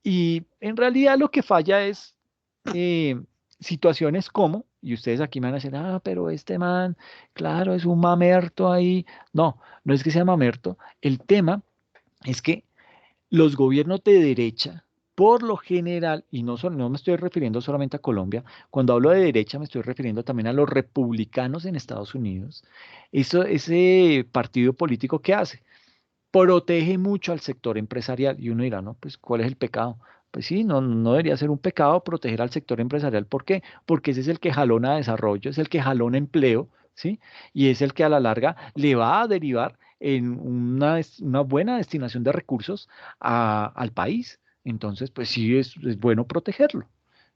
S1: Y en realidad lo que falla es eh, situaciones como, y ustedes aquí me van a decir, pero este man, claro, es un mamerto ahí. No, no es que sea mamerto. El tema es que los gobiernos de derecha, por lo general, y no me estoy refiriendo solamente a Colombia, cuando hablo de derecha me estoy refiriendo también a los republicanos en Estados Unidos, ese partido político que hace protege mucho al sector empresarial. Y uno dirá, no, pues, ¿cuál es el pecado? Pues sí, no debería ser un pecado proteger al sector empresarial. ¿Por qué? Porque ese es el que jalona desarrollo, es el que jalona empleo, ¿sí? Y es el que a la larga le va a derivar en una buena destinación de recursos al país. Entonces, pues sí, es bueno protegerlo.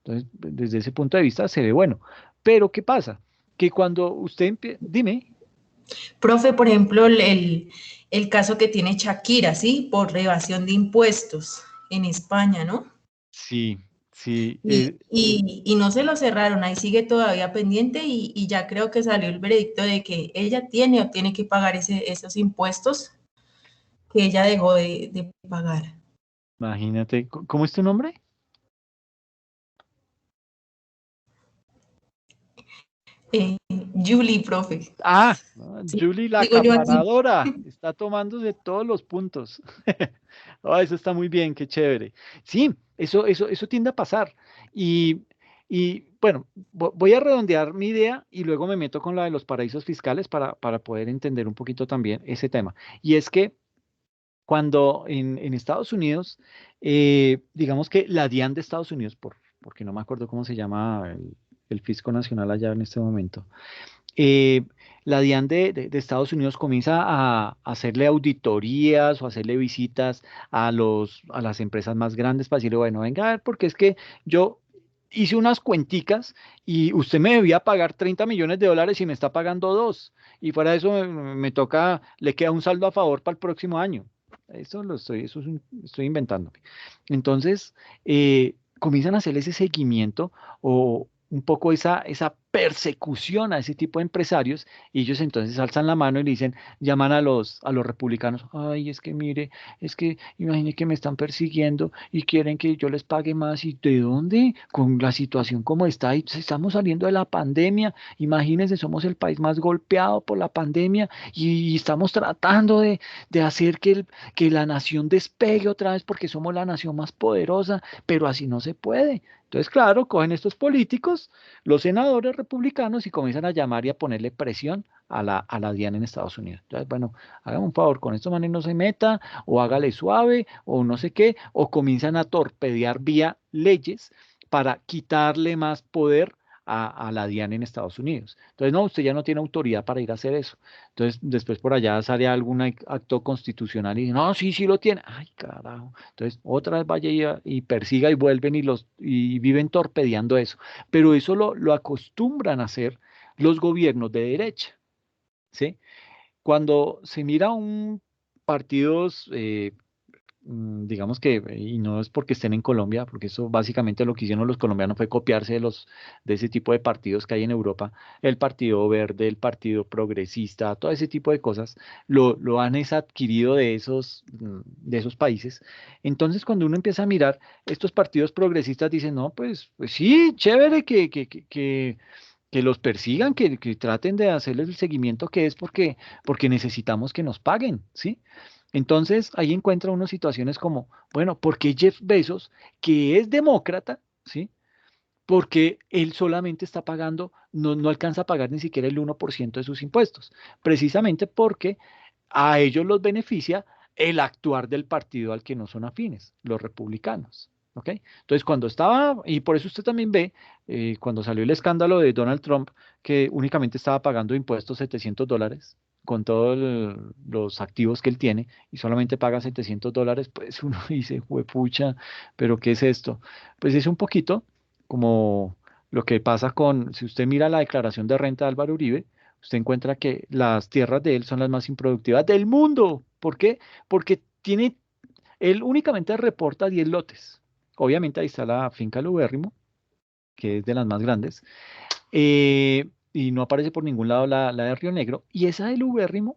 S1: Entonces, desde ese punto de vista se ve bueno. Pero, ¿qué pasa? Que cuando dime.
S2: Profe, por ejemplo, el caso que tiene Shakira, ¿sí? Por evasión de impuestos en España, ¿no?
S1: Sí, sí.
S2: Y no se lo cerraron, ahí sigue todavía pendiente y ya creo que salió el veredicto de que ella tiene o tiene que pagar esos impuestos que ella dejó de pagar.
S1: Imagínate, ¿cómo es tu nombre?
S2: Julie, profe. Sí,
S1: Julie la
S2: digo yo aquí.
S1: acaparadora, está tomándose todos los puntos. Eso está muy bien, qué chévere. Sí, eso tiende a pasar. Y bueno, voy a redondear mi idea y luego me meto con la de los paraísos fiscales para poder entender un poquito también ese tema. Y es que cuando en Estados Unidos, digamos que la DIAN de Estados Unidos, porque no me acuerdo cómo se llama el fisco nacional allá en este momento, eh, la DIAN de Estados Unidos comienza a hacerle auditorías o hacerle visitas a las empresas más grandes para decirle, bueno, venga a ver, porque es que yo hice unas cuenticas y usted me debía pagar 30 millones de dólares y me está pagando dos. Y fuera de eso me toca, le queda un saldo a favor para el próximo año. Estoy inventándome. Entonces, comienzan a hacer ese seguimiento o un poco esa persecución a ese tipo de empresarios y ellos entonces alzan la mano y le dicen, llaman a los republicanos, ay, es que mire, es que imagine que me están persiguiendo y quieren que yo les pague más. ¿Y de dónde? Con la situación como está, y estamos saliendo de la pandemia, imagínense, somos el país más golpeado por la pandemia y estamos tratando de hacer que la nación despegue otra vez porque somos la nación más poderosa, pero así no se puede. Entonces, claro, cogen estos políticos, los senadores republicanos, y comienzan a llamar y a ponerle presión a la DIAN en Estados Unidos. Entonces, bueno, hágame un favor, con estos manes no se meta, o hágale suave, o no sé qué, o comienzan a torpedear vía leyes para quitarle más poder a la DIAN en Estados Unidos. Entonces, no, usted ya no tiene autoridad para ir a hacer eso. Entonces, después por allá sale algún acto constitucional y dice, no, sí, sí lo tiene. Ay, carajo. Entonces, otra vez vaya y persiga y vuelven y viven torpedeando eso. Pero eso lo acostumbran a hacer los gobiernos de derecha, ¿sí? Cuando se mira un partidos, digamos que, y no es porque estén en Colombia, porque eso básicamente lo que hicieron los colombianos fue copiarse de ese tipo de partidos que hay en Europa, el Partido Verde, el Partido Progresista, todo ese tipo de cosas, lo han es adquirido de esos países. Entonces, cuando uno empieza a mirar, estos partidos progresistas dicen, no, pues sí, chévere que los persigan, que traten de hacerles el seguimiento que es porque necesitamos que nos paguen, ¿sí? Entonces ahí encuentra uno situaciones como, bueno, ¿por qué Jeff Bezos, que es demócrata, ¿sí? Porque él solamente está pagando, no alcanza a pagar ni siquiera el 1% de sus impuestos, precisamente porque a ellos los beneficia el actuar del partido al que no son afines, los republicanos. ¿Ok? Entonces, cuando estaba, y por eso usted también ve, cuando salió el escándalo de Donald Trump, que únicamente estaba pagando impuestos $700 con todos los activos que él tiene, y solamente paga $700, pues uno dice, juepucha, pero ¿qué es esto? Pues es un poquito como lo que pasa con, si usted mira la declaración de renta de Álvaro Uribe, usted encuentra que las tierras de él son las más improductivas del mundo. ¿Por qué? Porque él únicamente reporta 10 lotes. Obviamente ahí está la finca Lubérrimo, que es de las más grandes, y no aparece por ningún lado la de Río Negro. Y esa de Lubérrimo,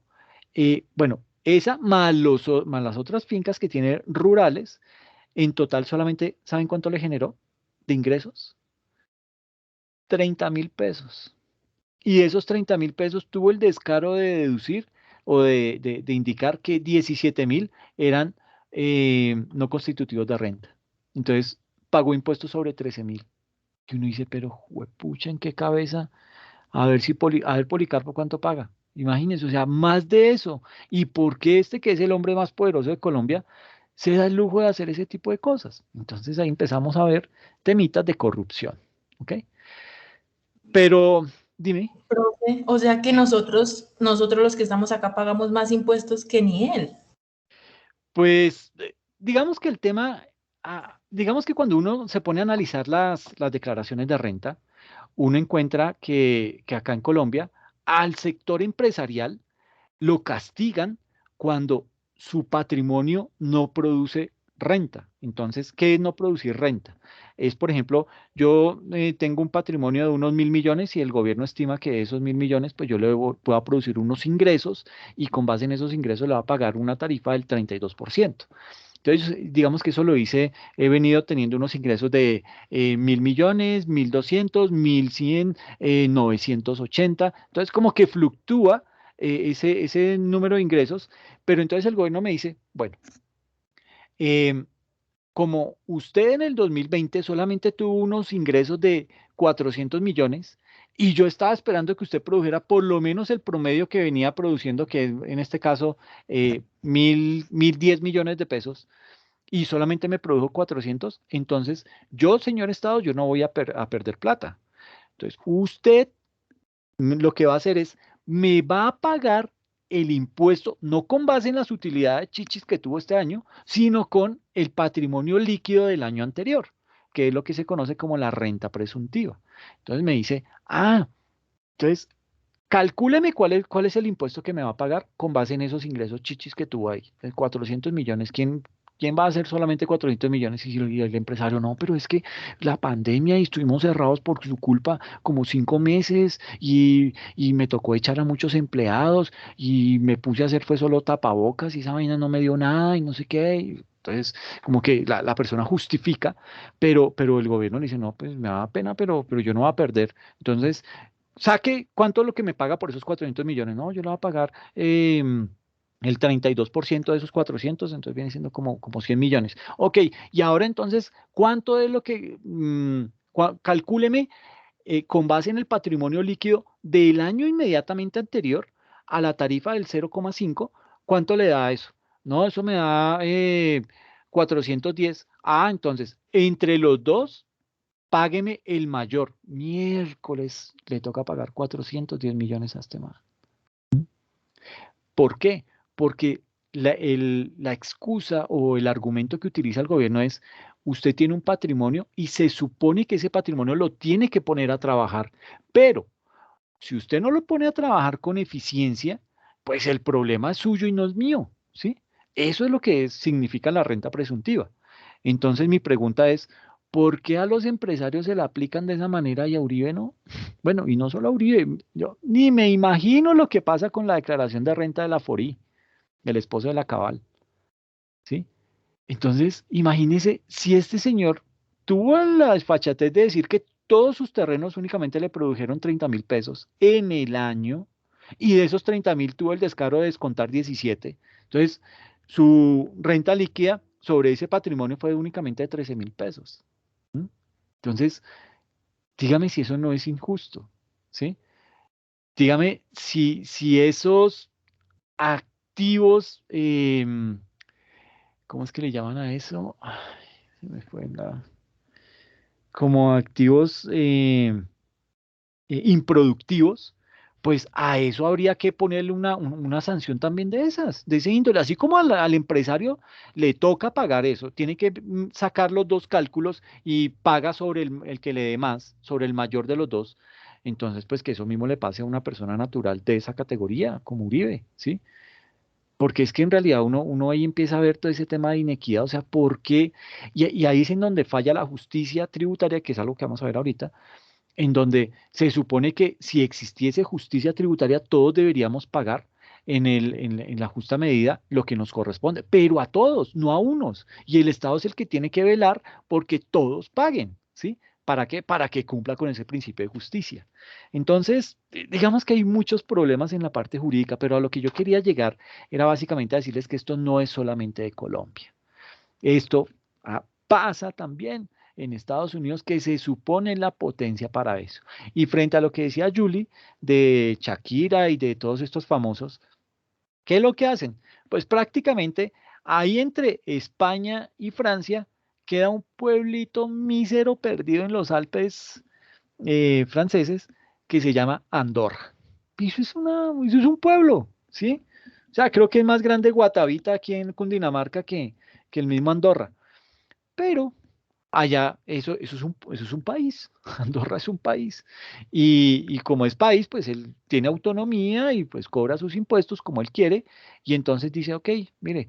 S1: bueno, esa más las otras fincas que tiene rurales, en total solamente, ¿saben cuánto le generó de ingresos? 30.000 pesos. Y esos 30.000 pesos tuvo el descaro de deducir o de indicar que 17.000 eran no constitutivos de renta. Entonces pagó impuestos sobre 13.000. Y uno dice, pero juepucha, ¿en qué cabeza? A ver si a ver Policarpo cuánto paga. Imagínense, o sea, más de eso. ¿Y por qué este que es el hombre más poderoso de Colombia se da el lujo de hacer ese tipo de cosas? Entonces ahí empezamos a ver temitas de corrupción. ¿Ok? Pero dime.
S2: Profe, o sea que nosotros los que estamos acá pagamos más impuestos que ni él.
S1: Pues digamos que el tema, digamos que cuando uno se pone a analizar las declaraciones de renta, uno encuentra que acá en Colombia al sector empresarial lo castigan cuando su patrimonio no produce renta. Entonces, ¿qué es no producir renta? Es, por ejemplo, yo tengo un patrimonio de unos 1.000 millones y el gobierno estima que de esos 1.000 millones, pues yo pueda producir unos ingresos y con base en esos ingresos le va a pagar una tarifa del 32%. Entonces, digamos que eso lo hice, he venido teniendo unos ingresos de 1.000 millones, 1.200, 1.100, 980. Entonces, como que fluctúa ese número de ingresos, pero entonces el gobierno me dice, bueno, em, como usted en el 2020 solamente tuvo unos ingresos de 400 millones y yo estaba esperando que usted produjera por lo menos el promedio que venía produciendo, que es, en este caso 1.010 millones de pesos, y solamente me produjo 400, entonces yo, señor Estado, yo no voy a perder plata. Entonces, usted lo que va a hacer es, me va a pagar el impuesto, no con base en las utilidades chichis que tuvo este año, sino con el patrimonio líquido del año anterior, que es lo que se conoce como la renta presuntiva. Entonces me dice, entonces calcúleme cuál es el impuesto que me va a pagar con base en esos ingresos chichis que tuvo ahí, el 400 millones. ¿Quién va a hacer solamente 400 millones? Y el empresario, no, pero es que la pandemia y estuvimos cerrados por su culpa como 5 meses y me tocó echar a muchos empleados y me puse a hacer fue solo tapabocas y esa vaina no me dio nada y no sé qué. Entonces, como que la persona justifica, pero el gobierno le dice, no, pues me da pena, pero yo no voy a perder. Entonces, saque cuánto es lo que me paga por esos 400 millones. No, yo le voy a pagar el 32% de esos 400, entonces viene siendo como 100 millones. Ok, y ahora entonces, ¿cuánto es lo que, calcúleme con base en el patrimonio líquido del año inmediatamente anterior a la tarifa del 0,5, ¿cuánto le da eso? No, eso me da 410. Entonces, entre los dos págueme el mayor. Miércoles le toca pagar 410 millones a este man. ¿Por qué? Porque la excusa o el argumento que utiliza el gobierno es, usted tiene un patrimonio y se supone que ese patrimonio lo tiene que poner a trabajar, pero si usted no lo pone a trabajar con eficiencia, pues el problema es suyo y no es mío, ¿sí? Eso es lo que significa la renta presuntiva. Entonces mi pregunta es, ¿por qué a los empresarios se la aplican de esa manera y a Uribe no? Bueno, y no solo a Uribe, yo ni me imagino lo que pasa con la declaración de renta de la Forí, del esposo de la Cabal, ¿sí? Entonces, imagínese si este señor tuvo la desfachatez de decir que todos sus terrenos únicamente le produjeron 30.000 pesos en el año y de esos 30.000 tuvo el descaro de descontar 17. Entonces, su renta líquida sobre ese patrimonio fue únicamente de 13.000 pesos. ¿Mm? Entonces, dígame si eso no es injusto, ¿sí? Dígame si esos activos, ¿cómo es que le llaman a eso? Ay, se me fue como activos improductivos, pues a eso habría que ponerle una sanción también de esas, de ese índole. Así como al empresario le toca pagar eso, tiene que sacar los dos cálculos y paga sobre el que le dé más, sobre el mayor de los dos. Entonces, pues que eso mismo le pase a una persona natural de esa categoría, como Uribe, ¿sí? Porque es que en realidad uno ahí empieza a ver todo ese tema de inequidad, o sea, ¿por qué? Y ahí es en donde falla la justicia tributaria, que es algo que vamos a ver ahorita, en donde se supone que si existiese justicia tributaria, todos deberíamos pagar en la justa medida lo que nos corresponde, pero a todos, no a unos. Y el Estado es el que tiene que velar porque todos paguen, ¿sí? ¿Para qué? Para que cumpla con ese principio de justicia. Entonces, digamos que hay muchos problemas en la parte jurídica, pero a lo que yo quería llegar era básicamente a decirles que esto no es solamente de Colombia. Esto pasa también en Estados Unidos, que se supone la potencia para eso. Y frente a lo que decía Julie de Shakira y de todos estos famosos, ¿qué es lo que hacen? Pues prácticamente ahí entre España y Francia queda un pueblito mísero perdido en los Alpes franceses que se llama Andorra. Y eso es un pueblo, ¿sí? O sea, creo que es más grande Guatavita aquí en Cundinamarca que el mismo Andorra. Pero allá eso es un país, Andorra es un país. Y como es país, pues él tiene autonomía y pues cobra sus impuestos como él quiere. Y entonces dice, ok, mire,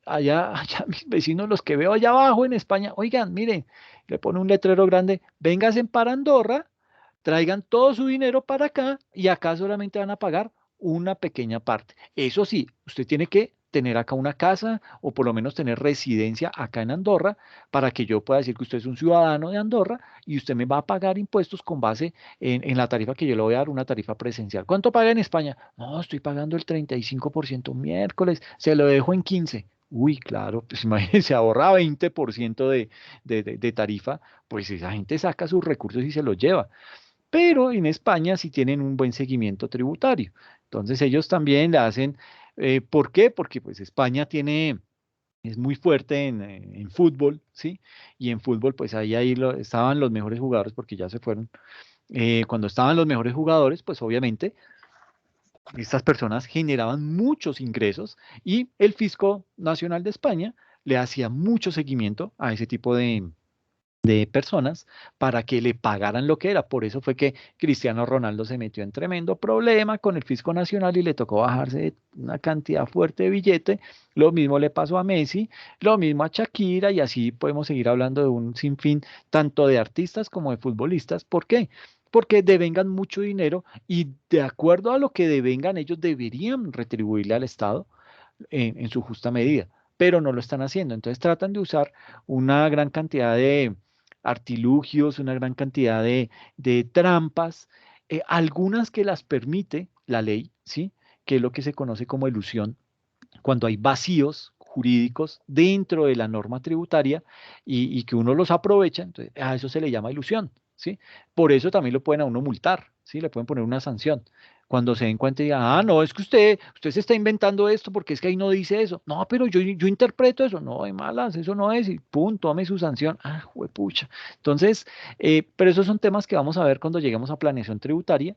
S1: allá mis vecinos, los que veo allá abajo en España, oigan, miren, le pone un letrero grande, vénganse para Andorra, traigan todo su dinero para acá y acá solamente van a pagar una pequeña parte. Eso sí, usted tiene que tener acá una casa o por lo menos tener residencia acá en Andorra para que yo pueda decir que usted es un ciudadano de Andorra y usted me va a pagar impuestos con base en la tarifa que yo le voy a dar, una tarifa presencial. ¿Cuánto paga en España? No, estoy pagando el 35% miércoles, se lo dejo en 15. Uy, claro, pues imagínese, se ahorra 20% de tarifa, pues esa gente saca sus recursos y se los lleva. Pero en España sí tienen un buen seguimiento tributario. Entonces ellos también le hacen, ¿por qué? Porque pues España es muy fuerte en fútbol, ¿sí? Y en fútbol pues estaban los mejores jugadores porque ya se fueron. Cuando estaban los mejores jugadores, pues obviamente estas personas generaban muchos ingresos y el Fisco Nacional de España le hacía mucho seguimiento a ese tipo de personas para que le pagaran lo que era. Por eso fue que Cristiano Ronaldo se metió en tremendo problema con el Fisco Nacional y le tocó bajarse una cantidad fuerte de billete. Lo mismo le pasó a Messi, lo mismo a Shakira y así podemos seguir hablando de un sinfín tanto de artistas como de futbolistas. ¿Por qué? Porque devengan mucho dinero y de acuerdo a lo que devengan, ellos deberían retribuirle al Estado en su justa medida, pero no lo están haciendo. Entonces tratan de usar una gran cantidad de artilugios, una gran cantidad de trampas, algunas que las permite la ley, ¿sí? Que es lo que se conoce como elusión, cuando hay vacíos jurídicos dentro de la norma tributaria y que uno los aprovecha, entonces a eso se le llama ilusión, ¿sí? Por eso también lo pueden a uno multar, ¿sí? Le pueden poner una sanción. Cuando se den cuenta y digan, ah, no, es que usted se está inventando esto porque es que ahí no dice eso. No, pero yo interpreto eso. No, de malas, eso no es. Y pum, tome su sanción. Ah, juepucha. Entonces, pero esos son temas que vamos a ver cuando lleguemos a planeación tributaria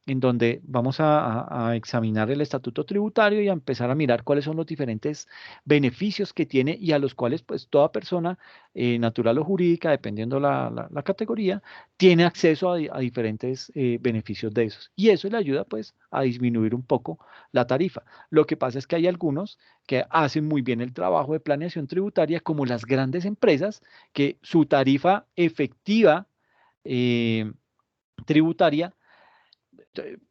S1: en donde vamos a examinar el estatuto tributario y a empezar a mirar cuáles son los diferentes beneficios que tiene y a los cuales pues toda persona natural o jurídica, dependiendo la categoría, tiene acceso a diferentes beneficios de esos. Y eso le ayuda pues a disminuir un poco la tarifa. Lo que pasa es que hay algunos que hacen muy bien el trabajo de planeación tributaria, como las grandes empresas, que su tarifa efectiva tributaria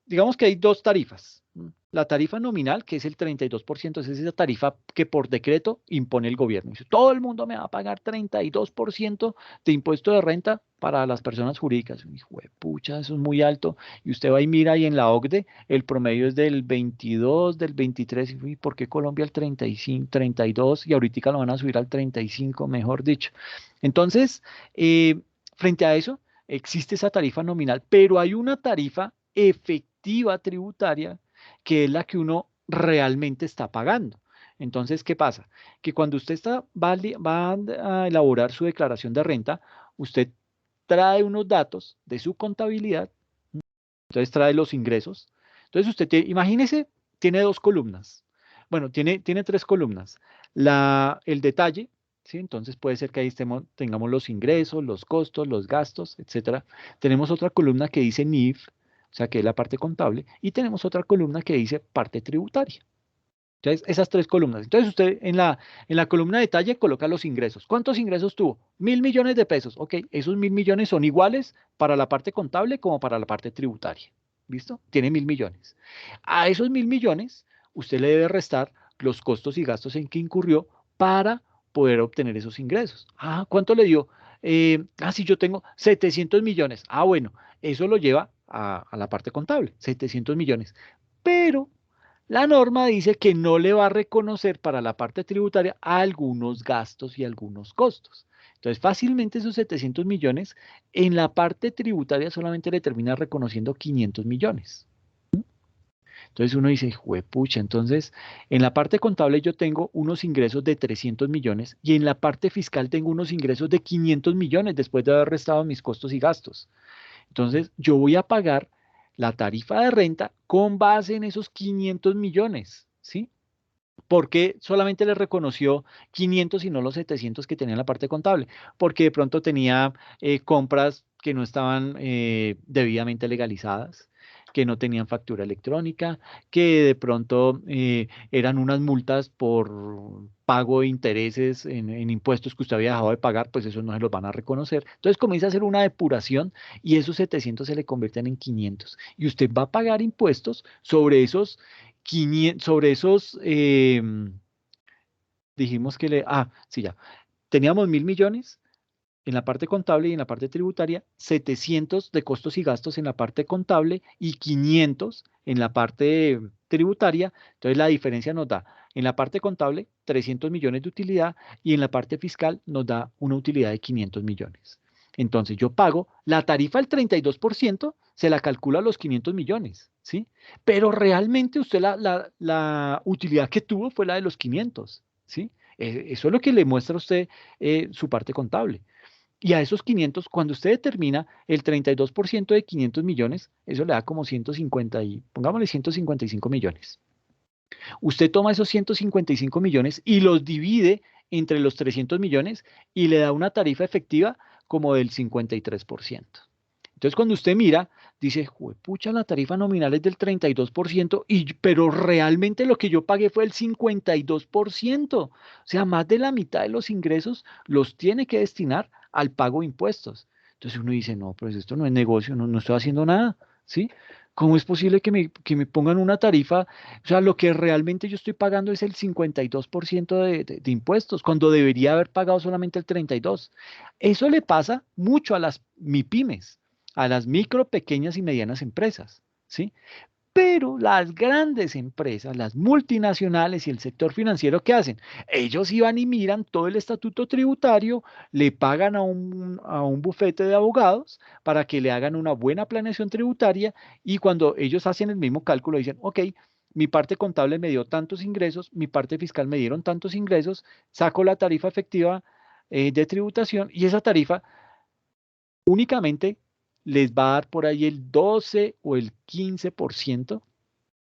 S1: digamos que hay dos tarifas. La tarifa nominal, que es el 32%, es esa tarifa que por decreto impone el gobierno. Dice, todo el mundo me va a pagar 32% de impuesto de renta para las personas jurídicas. Hijo de pucha, eso es muy alto. Y usted va y mira y en la OCDE el promedio es del 22, del 23. ¿Y por qué Colombia el 35, 32? Y ahorita lo van a subir al 35, mejor dicho. Entonces, frente a eso, existe esa tarifa nominal, pero hay una tarifa efectiva tributaria, que es la que uno realmente está pagando. Entonces, ¿qué pasa? Que cuando usted va a elaborar su declaración de renta, usted trae unos datos de su contabilidad, entonces trae los ingresos. Entonces imagínese, tiene dos columnas. Bueno, tiene tres columnas. El detalle, ¿sí? Entonces puede ser que ahí tengamos los ingresos, los costos, los gastos, etcétera. Tenemos otra columna que dice NIF, o sea, que es la parte contable, y tenemos otra columna que dice parte tributaria. Entonces, esas tres columnas. Entonces, usted en la columna de detalle coloca los ingresos. ¿Cuántos ingresos tuvo? 1.000 millones de pesos. Ok, esos 1.000 millones son iguales para la parte contable como para la parte tributaria. ¿Listo? Tiene 1.000 millones. A esos 1.000 millones, usted le debe restar los costos y gastos en que incurrió para poder obtener esos ingresos. Ah, ¿cuánto le dio? Sí, yo tengo 700 millones. Ah, bueno, eso lo lleva a la parte contable, 700 millones. Pero la norma dice que no le va a reconocer para la parte tributaria algunos gastos y algunos costos. Entonces, fácilmente esos 700 millones en la parte tributaria solamente le termina reconociendo 500 millones. Entonces uno dice, juepucha, entonces en la parte contable yo tengo unos ingresos de 300 millones y en la parte fiscal tengo unos ingresos de 500 millones después de haber restado mis costos y gastos. Entonces, yo voy a pagar la tarifa de renta con base en esos 500 millones, ¿sí? ¿Por qué solamente le reconoció 500 y no los 700 que tenía en la parte contable? Porque de pronto tenía compras que no estaban debidamente legalizadas, que no tenían factura electrónica, que de pronto eran unas multas por pago de intereses en impuestos que usted había dejado de pagar, pues esos no se los van a reconocer. Entonces comienza a hacer una depuración y esos 700 se le convierten en 500. Y usted va a pagar impuestos sobre esos 500, sobre esos, dijimos que sí, ya, teníamos 1.000 millones en la parte contable y en la parte tributaria, 700 de costos y gastos en la parte contable y 500 en la parte tributaria. Entonces la diferencia nos da en la parte contable 300 millones de utilidad y en la parte fiscal nos da una utilidad de 500 millones. Entonces yo pago la tarifa al 32%, se la calcula a los 500 millones, ¿sí? Pero realmente usted la utilidad que tuvo fue la de los 500, ¿sí? Eso es lo que le muestra a usted su parte contable. Y a esos 500, cuando usted determina el 32% de 500 millones, eso le da como 150 pongámosle 155 millones. Usted toma esos 155 millones y los divide entre los 300 millones y le da una tarifa efectiva como del 53%. Entonces, cuando usted mira, dice, pucha, la tarifa nominal es del 32%, pero realmente lo que yo pagué fue el 52%. O sea, más de la mitad de los ingresos los tiene que destinar al pago de impuestos. Entonces uno dice, no, pues esto no es negocio, no estoy haciendo nada, ¿sí? ¿Cómo es posible que me pongan una tarifa? O sea, lo que realmente yo estoy pagando es el 52% de impuestos, cuando debería haber pagado solamente el 32%. Eso le pasa mucho a las MIPYMES, a las micro, pequeñas y medianas empresas, ¿sí? Pero las grandes empresas, las multinacionales y el sector financiero, ¿qué hacen? Ellos iban y miran todo el estatuto tributario, le pagan a un bufete de abogados para que le hagan una buena planeación tributaria y cuando ellos hacen el mismo cálculo dicen, ok, mi parte contable me dio tantos ingresos, mi parte fiscal me dieron tantos ingresos, saco la tarifa efectiva de tributación y esa tarifa únicamente les va a dar por ahí el 12 o el 15%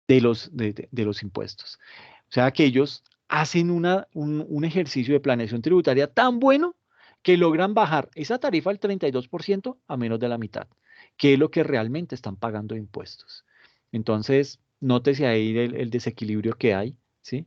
S1: de los impuestos. O sea que ellos hacen un ejercicio de planeación tributaria tan bueno que logran bajar esa tarifa al 32% a menos de la mitad, que es lo que realmente están pagando de impuestos. Entonces, nótese ahí el desequilibrio que hay, ¿sí?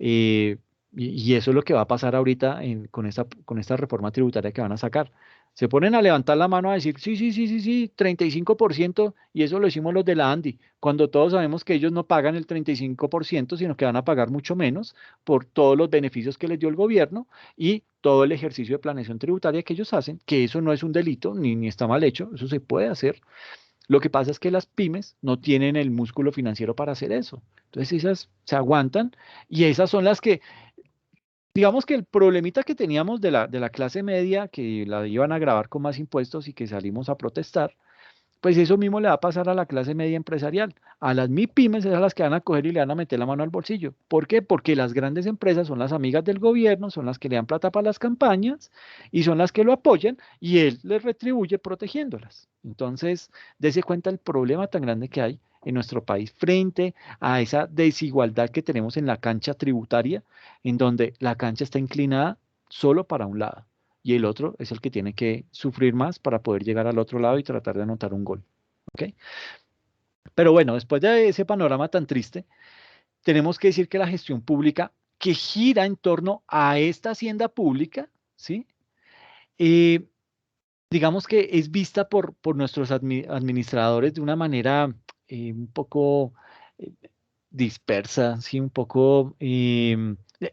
S1: Eh, y eso es lo que va a pasar ahorita con esta reforma tributaria que van a sacar. Se ponen a levantar la mano a decir, sí, sí, sí, sí, sí, 35%, y eso lo hicimos los de la ANDI, cuando todos sabemos que ellos no pagan el 35%, sino que van a pagar mucho menos por todos los beneficios que les dio el gobierno y todo el ejercicio de planeación tributaria que ellos hacen, que eso no es un delito, ni está mal hecho, eso se puede hacer. Lo que pasa es que las pymes no tienen el músculo financiero para hacer eso. Entonces esas se aguantan y esas son las que, digamos que el problemita que teníamos de la clase media, que la iban a grabar con más impuestos y que salimos a protestar, Pues eso mismo le va a pasar a la clase media empresarial. A las MIPYMES es a las que van a coger y le van a meter la mano al bolsillo. ¿Por qué? Porque las grandes empresas son las amigas del gobierno, son las que le dan plata para las campañas y son las que lo apoyan y él les retribuye protegiéndolas. Entonces, dése cuenta el problema tan grande que hay en nuestro país frente a esa desigualdad que tenemos en la cancha tributaria, en donde la cancha está inclinada solo para un lado y el otro es el que tiene que sufrir más para poder llegar al otro lado y tratar de anotar un gol. ¿Ok? Pero bueno, después de ese panorama tan triste, tenemos que decir que la gestión pública que gira en torno a esta hacienda pública, ¿sí? Eh, digamos que es vista por nuestros administradores de una manera un poco eh, dispersa, ¿sí? Un poco,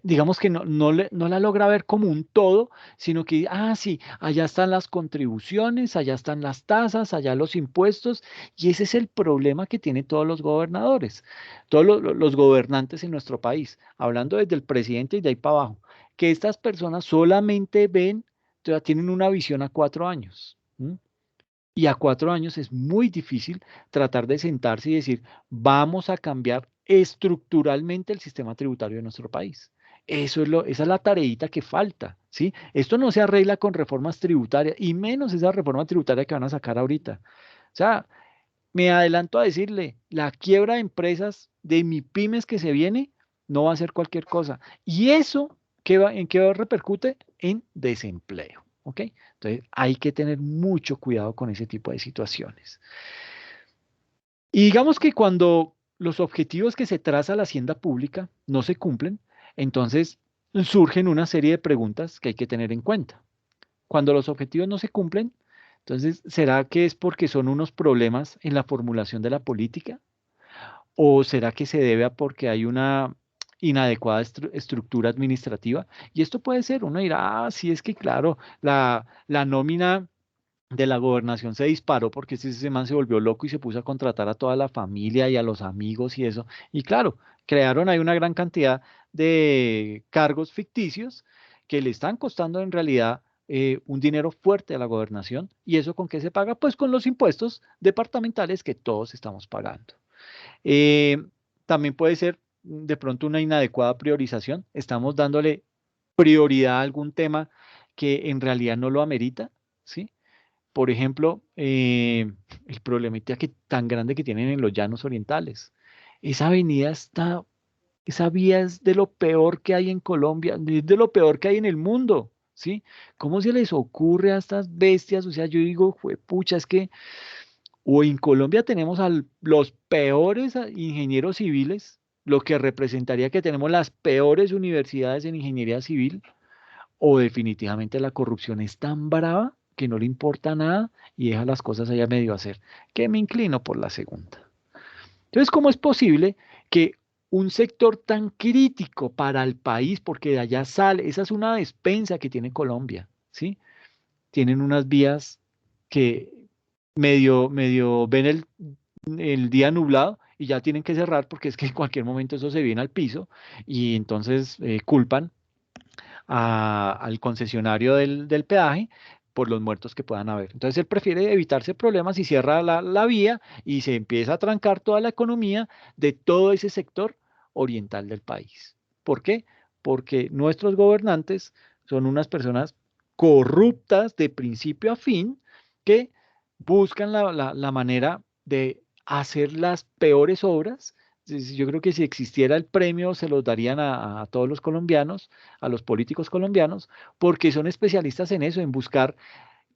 S1: digamos que no la logra ver como un todo, sino que, sí, allá están las contribuciones, allá están las tasas, allá los impuestos, y ese es el problema que tienen todos los gobernadores, todos los gobernantes en nuestro país, hablando desde el presidente y de ahí para abajo, que estas personas solamente ven, tienen una visión a 4 años. Y a 4 años es muy difícil tratar de sentarse y decir, vamos a cambiar estructuralmente el sistema tributario de nuestro país. Esa es la tareita que falta, ¿sí? Esto no se arregla con reformas tributarias, y menos esa reforma tributaria que van a sacar ahorita. O sea, me adelanto a decirle, la quiebra de empresas de MIPYMES que se viene no va a ser cualquier cosa. Y eso, ¿en qué repercute? En desempleo. ¿Ok? Entonces hay que tener mucho cuidado con ese tipo de situaciones. Y digamos que cuando los objetivos que se traza la hacienda pública no se cumplen, entonces surgen una serie de preguntas que hay que tener en cuenta. Cuando los objetivos no se cumplen, entonces, ¿será que es porque son unos problemas en la formulación de la política? ¿O será que se debe a porque hay una inadecuada estructura administrativa? Y esto puede ser, uno dirá, sí, es que claro, la nómina de la gobernación se disparó porque ese man se volvió loco y se puso a contratar a toda la familia y a los amigos y eso. Y claro, crearon ahí una gran cantidad de cargos ficticios que le están costando en realidad un dinero fuerte a la gobernación. ¿Y eso con qué se paga? Pues con los impuestos departamentales que todos estamos pagando. Eh, también puede ser de pronto una inadecuada priorización. Estamos dándole prioridad a algún tema que en realidad no lo amerita, ¿sí? Por ejemplo, el problemita tan grande que tienen en los llanos orientales. Esa avenida está, esa vía es de lo peor que hay en Colombia, es de lo peor que hay en el mundo, ¿sí? ¿Cómo se les ocurre a estas bestias? O sea, yo digo, pucha, es que o en Colombia tenemos a los peores ingenieros civiles, lo que representaría que tenemos las peores universidades en ingeniería civil, o definitivamente la corrupción es tan brava que no le importa nada y deja las cosas allá medio hacer, que me inclino por la segunda. Entonces, ¿cómo es posible que un sector tan crítico para el país, porque de allá sale, esa es una despensa que tiene Colombia, ¿sí? Tienen unas vías que medio ven el día nublado y ya tienen que cerrar porque es que en cualquier momento eso se viene al piso y entonces culpan al concesionario del peaje por los muertos que puedan haber. Entonces él prefiere evitarse problemas y cierra la vía y se empieza a trancar toda la economía de todo ese sector oriental del país. ¿Por qué? Porque nuestros gobernantes son unas personas corruptas de principio a fin que buscan la manera de hacer las peores obras. Yo creo que si existiera el premio se los darían a todos los colombianos, a los políticos colombianos, porque son especialistas en eso, en buscar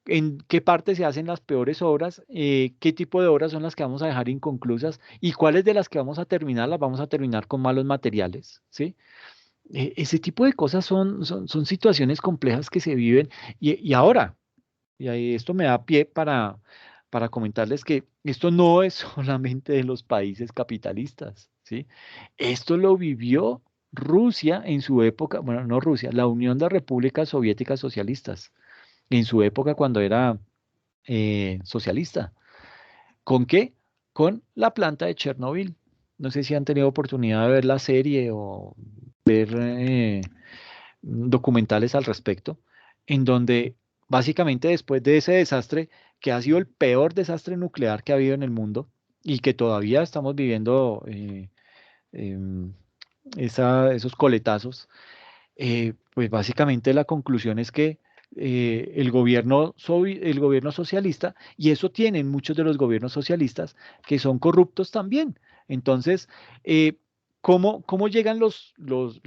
S1: en qué parte se hacen las peores obras, qué tipo de obras son las que vamos a dejar inconclusas y cuáles de las que vamos a terminar las vamos a terminar con malos materiales, ¿sí? Ese tipo de cosas son situaciones complejas que se viven y ahora, y ahí esto me da pie para comentarles que esto no es solamente de los países capitalistas, ¿sí? Esto lo vivió Rusia en su época, bueno, no Rusia, la Unión de Repúblicas Soviéticas Socialistas, en su época cuando era socialista. ¿Con qué? Con la planta de Chernobyl. No sé si han tenido oportunidad de ver la serie o ver documentales al respecto, en donde básicamente después de ese desastre que ha sido el peor desastre nuclear que ha habido en el mundo y que todavía estamos viviendo em, esos coletazos, pues básicamente la conclusión es que el gobierno socialista, y eso tienen muchos de los gobiernos socialistas, que son corruptos también. Entonces, ¿cómo llegan los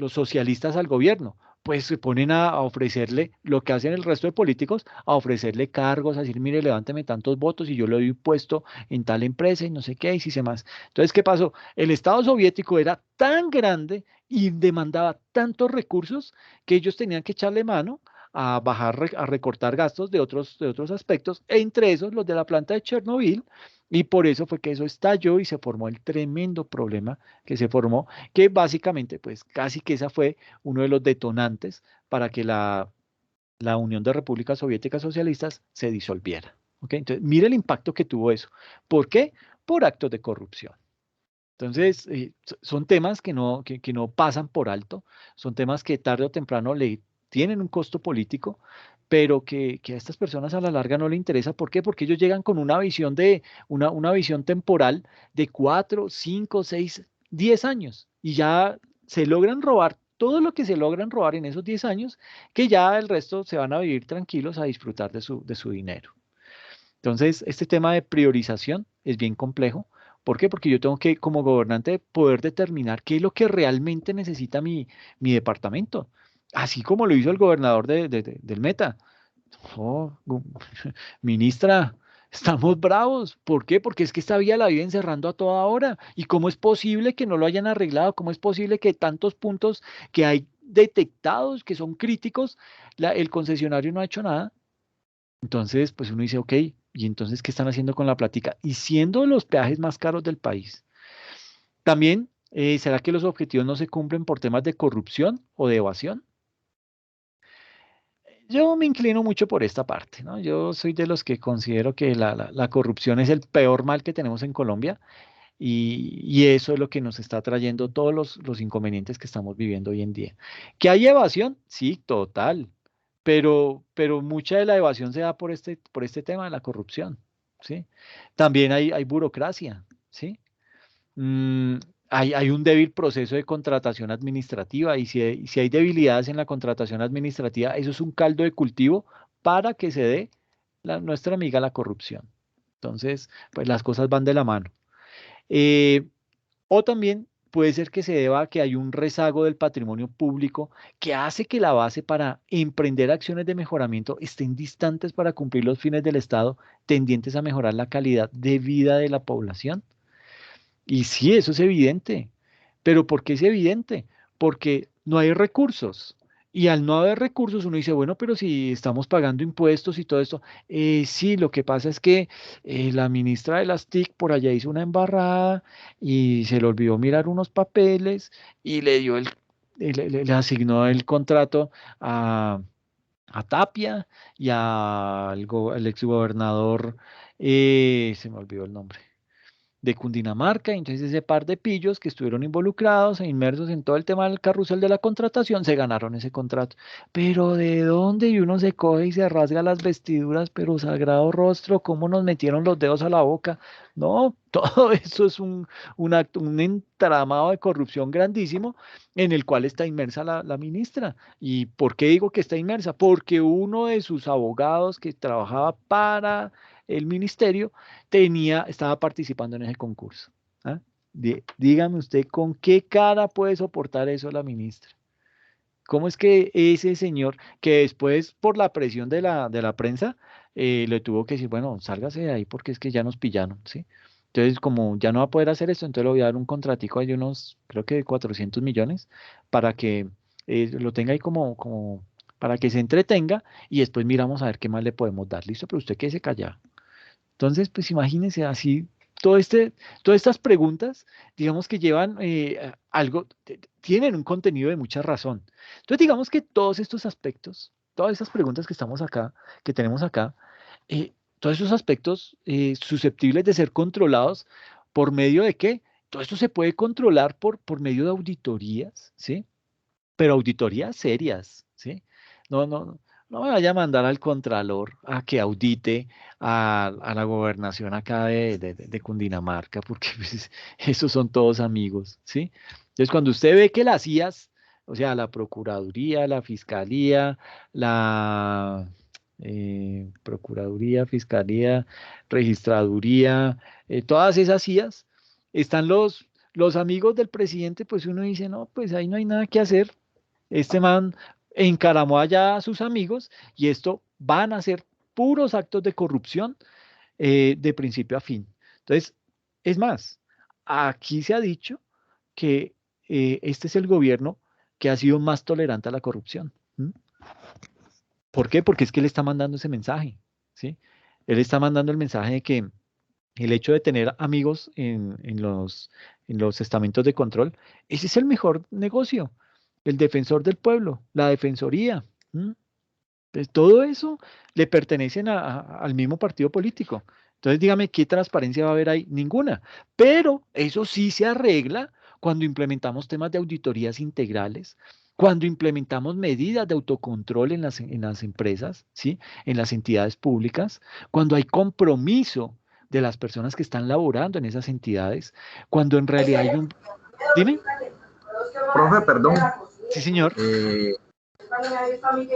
S1: socialistas al gobierno? Pues se ponen a ofrecerle lo que hacen el resto de políticos, a ofrecerle cargos, a decir, mire, levánteme tantos votos y yo le doy un puesto en tal empresa y no sé qué, y si se más. Entonces, ¿qué pasó? El Estado soviético era tan grande y demandaba tantos recursos que ellos tenían que echarle mano a bajar, a recortar gastos de otros aspectos, entre esos los de la planta de Chernobyl, y por eso fue que eso estalló y se formó el tremendo problema que se formó, que básicamente, pues casi que esa fue uno de los detonantes para que la Unión de Repúblicas Soviéticas Socialistas se disolviera. ¿Ok? Entonces, mire el impacto que tuvo eso. ¿Por qué? Por actos de corrupción. Entonces, son temas que no pasan por alto, son temas que tarde o temprano le tienen un costo político, pero que a estas personas a la larga no le interesa. ¿Por qué? Porque ellos llegan con una visión temporal de 4, 5, 6, 10 años y ya se logran robar todo lo que se logran robar en esos 10 años, que ya el resto se van a vivir tranquilos a disfrutar de su dinero. Entonces, este tema de priorización es bien complejo. ¿Por qué? Porque yo tengo que, como gobernante, poder determinar qué es lo que realmente necesita mi departamento. Así como lo hizo el gobernador del Meta. Oh, ministra, estamos bravos. ¿Por qué? Porque es que esta vía la vive encerrando a toda hora. ¿Y cómo es posible que no lo hayan arreglado? ¿Cómo es posible que tantos puntos que hay detectados, que son críticos, el concesionario no ha hecho nada? Entonces, pues uno dice, ok, ¿y entonces qué están haciendo con la plática? Y siendo los peajes más caros del país. También, ¿será que los objetivos no se cumplen por temas de corrupción o de evasión? Yo me inclino mucho por esta parte, ¿no? Yo soy de los que considero que la corrupción es el peor mal que tenemos en Colombia y eso es lo que nos está trayendo todos los inconvenientes que estamos viviendo hoy en día. ¿Que hay evasión? Sí, total. Pero mucha de la evasión se da por este tema de la corrupción, ¿sí? También hay burocracia, ¿sí? Mm, hay un débil proceso de contratación administrativa y si hay debilidades en la contratación administrativa, eso es un caldo de cultivo para que se dé nuestra amiga la corrupción. Entonces, pues las cosas van de la mano. Eh, o también puede ser que se deba a que hay un rezago del patrimonio público que hace que la base para emprender acciones de mejoramiento estén distantes para cumplir los fines del Estado tendientes a mejorar la calidad de vida de la población. Y sí, eso es evidente. Pero ¿por qué es evidente? Porque no hay recursos. Y al no haber recursos, uno dice, bueno, pero si estamos pagando impuestos y todo esto, sí, lo que pasa es que la ministra de las TIC por allá hizo una embarrada y se le olvidó mirar unos papeles y le asignó el contrato a Tapia y al exgobernador, se me olvidó el nombre de Cundinamarca, y entonces ese par de pillos que estuvieron involucrados e inmersos en todo el tema del carrusel de la contratación se ganaron ese contrato. Pero ¿de dónde? Y uno se coge y se rasga las vestiduras, pero sagrado rostro, ¿cómo nos metieron los dedos a la boca? No, todo eso es un acto, un entramado de corrupción grandísimo en el cual está inmersa la ministra. ¿Y por qué digo que está inmersa? Porque uno de sus abogados que trabajaba para el ministerio estaba participando en ese concurso. ¿Ah? Dígame usted, ¿con qué cara puede soportar eso la ministra? ¿Cómo es que ese señor, que después por la presión de la prensa, le tuvo que decir, bueno, sálgase de ahí porque es que ya nos pillaron, ¿sí? Entonces, como ya no va a poder hacer esto, entonces le voy a dar un contratico de unos, creo que de 400 millones, para que lo tenga ahí como, para que se entretenga y después miramos a ver qué más le podemos dar. ¿Listo? Pero usted quédese callado. Entonces, pues imagínense así, todas estas preguntas, digamos que llevan algo, tienen un contenido de mucha razón. Entonces, digamos que todos estos aspectos, todas estas preguntas que tenemos acá, todos esos aspectos susceptibles de ser controlados por medio de qué? Todo esto se puede controlar por medio de auditorías, ¿sí? Pero auditorías serias, ¿sí? No, no, no. No me vaya a mandar al contralor a que audite a la gobernación acá de Cundinamarca, porque pues, esos son todos amigos, ¿sí? Entonces, cuando usted ve que las IAS, o sea, la Procuraduría, la Fiscalía, la Procuraduría, Fiscalía, Registraduría, todas esas IAS, están los amigos del presidente, pues uno dice, no, pues ahí no hay nada que hacer. Este man encaramó allá a sus amigos y esto van a ser puros actos de corrupción de principio a fin. Entonces, es más, aquí se ha dicho que este es el gobierno que ha sido más tolerante a la corrupción. ¿M? ¿Por qué? Porque es que él está mandando ese mensaje, ¿sí? Él está mandando el mensaje de que el hecho de tener amigos en los estamentos de control, ese es el mejor negocio. El defensor del pueblo, la defensoría. ¿M? Pues todo eso le pertenecen al mismo partido político. Entonces, dígame, ¿qué transparencia va a haber ahí? Ninguna. Pero eso sí se arregla cuando implementamos temas de auditorías integrales, cuando implementamos medidas de autocontrol en las empresas, ¿sí? En las entidades públicas, cuando hay compromiso de las personas que están laborando en esas entidades, cuando en realidad hay un... Dime.
S3: Profe, perdón.
S1: Sí, señor.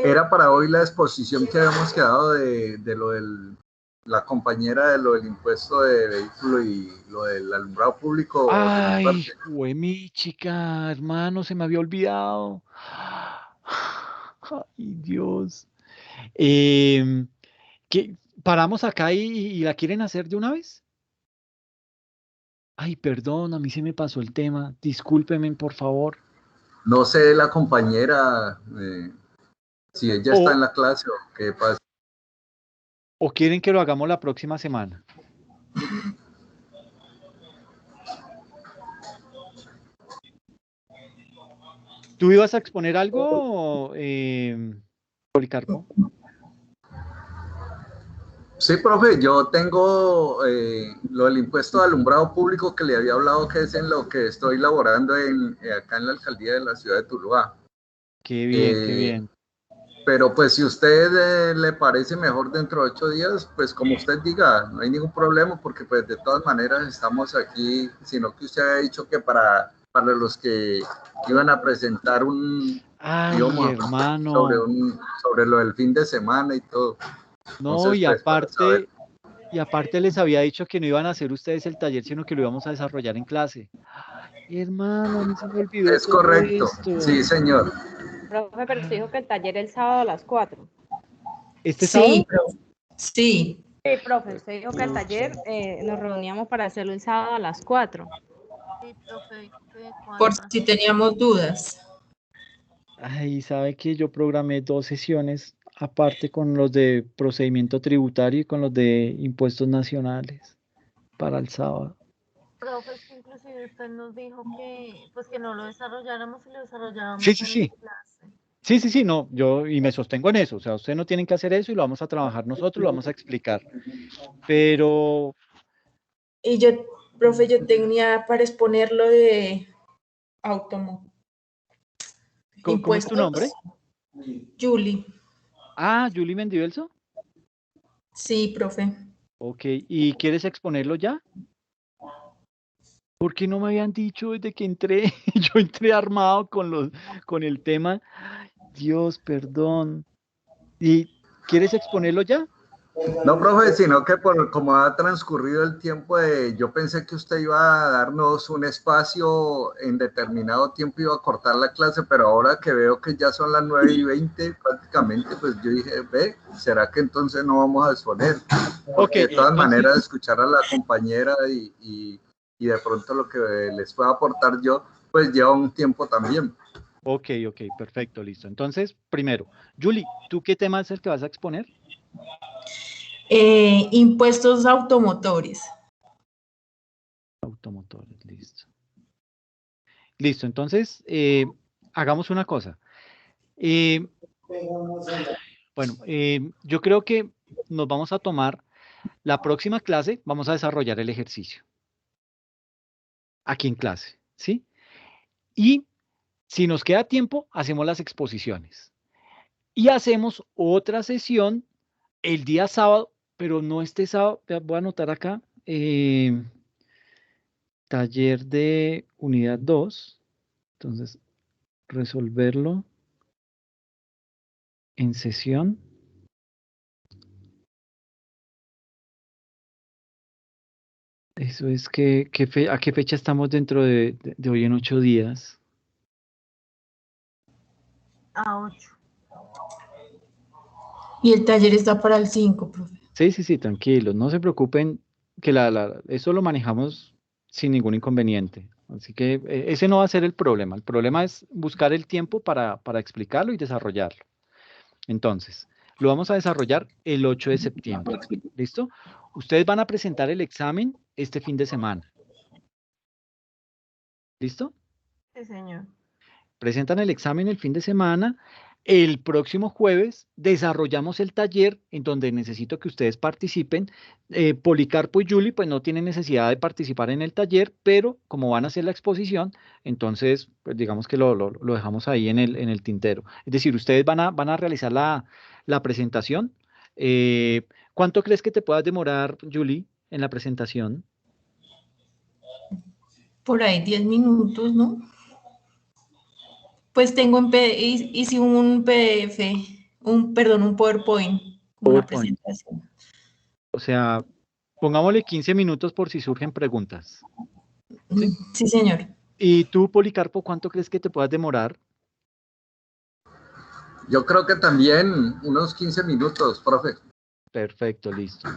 S3: Era para hoy la exposición que habíamos quedado de lo del la compañera de lo del impuesto de vehículo y lo del alumbrado público de mi
S1: Ay,
S3: parte.
S1: mi chica, hermano, se me había olvidado. Ay, Dios. Em, ¿Qué? ¿Paramos acá y la quieren hacer de una vez? Ay, perdón, a mí se me pasó el tema. Discúlpeme, por favor.
S3: No sé la compañera si ella está
S1: O,
S3: en la clase o qué pasa.
S1: o quieren que lo hagamos la próxima semana. ¿Tú ibas a exponer algo, Policarpo?
S3: Sí, profe, yo tengo lo del impuesto de alumbrado público que le había hablado, que es en lo que estoy laborando acá en la alcaldía de la ciudad de Tuluá.
S1: Qué bien, qué
S3: Eh,
S1: bien.
S3: pero pues si usted le parece mejor dentro de 8 días, pues como usted diga, no hay ningún problema porque pues de todas maneras estamos aquí, sino que usted había dicho que para los que iban a presentar
S1: Ay,
S3: íbamos a
S1: hermano.
S3: sobre lo del fin de semana y todo.
S1: No,
S3: Entonces, pues para saber.
S1: y aparte les había dicho que no iban a hacer ustedes el taller, sino que lo íbamos a desarrollar en clase. Ay, hermano, a mí se me olvidó
S3: Es
S1: todo
S3: correcto, sí,
S1: esto.
S3: señor.
S4: Profe, pero usted
S1: Ah,
S4: dijo que el taller el sábado a las 4.
S1: ¿este
S2: Sí,
S1: sábado?
S2: profe. Sí,
S4: Sí, profe, usted dijo que el taller nos reuníamos para hacerlo el sábado a las 4.
S5: Sí, profe, dijo que
S2: por
S5: 4 a
S2: si
S5: 5.
S2: teníamos dudas.
S1: Ay, ¿sabe que yo programé 2 sesiones aparte con los de procedimiento tributario y con los de impuestos nacionales para el sábado?
S5: Profe, es que inclusive usted nos dijo que, pues que no lo desarrolláramos y lo
S1: Sí,
S5: desarrollábamos
S1: sí,
S5: en la
S1: sí.
S5: clase.
S1: Sí, sí, sí, no, yo y me sostengo en eso. O sea, ustedes no tienen que hacer eso y lo vamos a trabajar nosotros, lo vamos a explicar. Pero,
S2: Y yo, profe, yo tenía para exponerlo de automo,
S1: ¿cómo es tu nombre?
S2: impuestos. Julie.
S1: Ah, Julie Mendivelso.
S2: Sí, profe.
S1: Ok, ¿y quieres exponerlo ya? ¿Por qué no me habían dicho desde que entré? Yo entré armado con el tema. Dios, perdón. ¿Y quieres exponerlo ya?
S3: No, profe, sino que por como ha transcurrido el tiempo, yo pensé que usted iba a darnos un espacio en determinado tiempo, iba a cortar la clase, pero ahora que veo que ya son las 9:20 prácticamente, pues yo dije, ve, ¿será que entonces no vamos a exponer?
S1: Ok,
S3: Porque de todas maneras
S1: entonces,
S3: escuchar a la compañera y de pronto lo que les pueda aportar yo, pues lleva un tiempo también.
S1: ok, perfecto, listo. Entonces, primero, Julie, ¿tú qué tema es el que vas a exponer?
S2: Impuestos automotores.
S1: Automotores, listo. Listo, entonces, hagamos una cosa. Eh, bueno, yo creo que nos vamos a tomar la próxima clase, vamos a desarrollar el ejercicio aquí en clase, ¿sí? Y si nos queda tiempo, hacemos las exposiciones. Y hacemos otra sesión el día sábado, pero no este sábado, voy a anotar acá, taller de unidad 2, entonces resolverlo en sesión. Eso es que, ¿a qué fecha estamos dentro de hoy en 8 días?
S5: A 8.
S2: Y el taller está para el 5, profe.
S1: Sí, tranquilos, no se preocupen, que eso lo manejamos sin ningún inconveniente. Así que ese no va a ser el problema es buscar el tiempo para explicarlo y desarrollarlo. Entonces, lo vamos a desarrollar el 8 de septiembre, ¿listo? Ustedes van a presentar el examen este fin de semana, ¿listo?
S5: Sí, señor.
S1: Presentan el examen el fin de semana. El próximo jueves desarrollamos el taller en donde necesito que ustedes participen. Policarpo y Julie pues no tienen necesidad de participar en el taller, pero como van a hacer la exposición, entonces pues digamos que lo dejamos ahí en el tintero. Es decir, ustedes van a realizar la presentación. ¿Cuánto crees que te puedas demorar, Julie, en la presentación?
S2: Por ahí 10 minutos, ¿no? Pues tengo hice un PDF, perdón, un PowerPoint, una
S1: PowerPoint.
S2: presentación.
S1: O sea, pongámosle 15 minutos por si surgen preguntas. ¿Sí?
S2: Sí, señor.
S1: ¿Y tú, Policarpo, cuánto crees que te puedas demorar?
S3: Yo creo que también unos 15 minutos, profe.
S1: Perfecto, listo.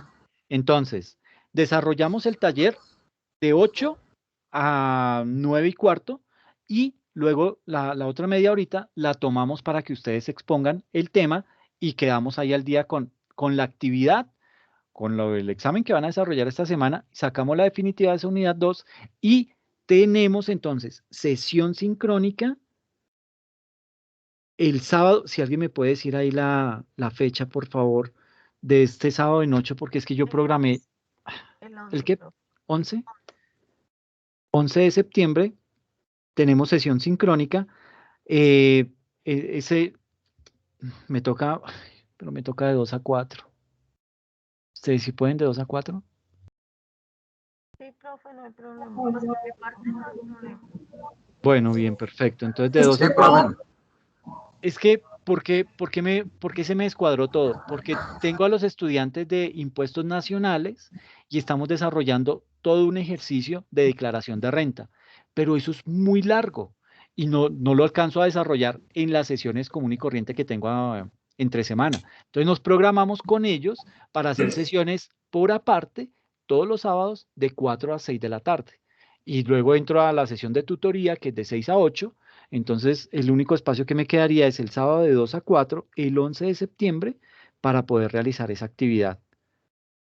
S1: Entonces, desarrollamos el taller de 8 a 9 y cuarto y luego la otra media horita la tomamos para que ustedes expongan el tema y quedamos ahí al día con la actividad, con el examen que van a desarrollar esta semana, sacamos la definitiva de esa unidad 2 y tenemos entonces sesión sincrónica el sábado. Si alguien me puede decir ahí la fecha, por favor, de este sábado en 8, porque es que yo programé,
S5: El 11,
S1: ¿el qué?
S5: profe.
S1: 11, 11 de septiembre, tenemos sesión sincrónica. Ese me toca, pero me toca de 2 a 4. ¿Ustedes sí pueden de 2 a 4?
S5: Sí, profe, no hay problema. Pues por mi parte no hay problema.
S1: Bueno, bien, perfecto. Entonces de 2
S3: Sí,
S1: a 4.
S3: profe.
S1: Es que, ¿por qué se me descuadró todo? Porque tengo a los estudiantes de impuestos nacionales y estamos desarrollando todo un ejercicio de declaración de renta, pero eso es muy largo y no lo alcanzo a desarrollar en las sesiones común y corriente que tengo entre semana. Entonces nos programamos con ellos para hacer sesiones por aparte todos los sábados de 4 a 6 de la tarde. Y luego entro a la sesión de tutoría que es de 6 a 8. Entonces, el único espacio que me quedaría es el sábado de 2 a 4, el 11 de septiembre, para poder realizar esa actividad.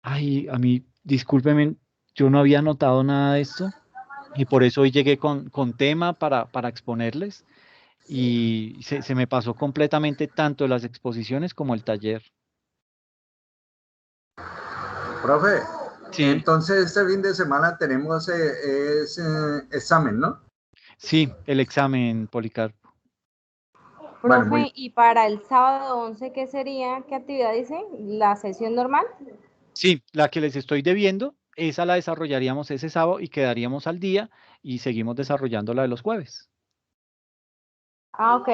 S1: Ay, a mí, discúlpeme, yo no había notado nada de esto y por eso hoy llegué con tema para exponerles y se me pasó completamente tanto las exposiciones como el taller.
S3: Profe,
S1: Sí,
S3: entonces este fin de semana tenemos examen, ¿no?
S1: sí, el examen, Policarpo.
S3: Bueno, muy
S4: Profe, y para el sábado 11, ¿qué sería? ¿Qué actividad dice? ¿La sesión normal?
S1: Sí, la que les estoy debiendo, esa la desarrollaríamos ese sábado y quedaríamos al día y seguimos desarrollando la de los jueves.
S4: Ah, ok.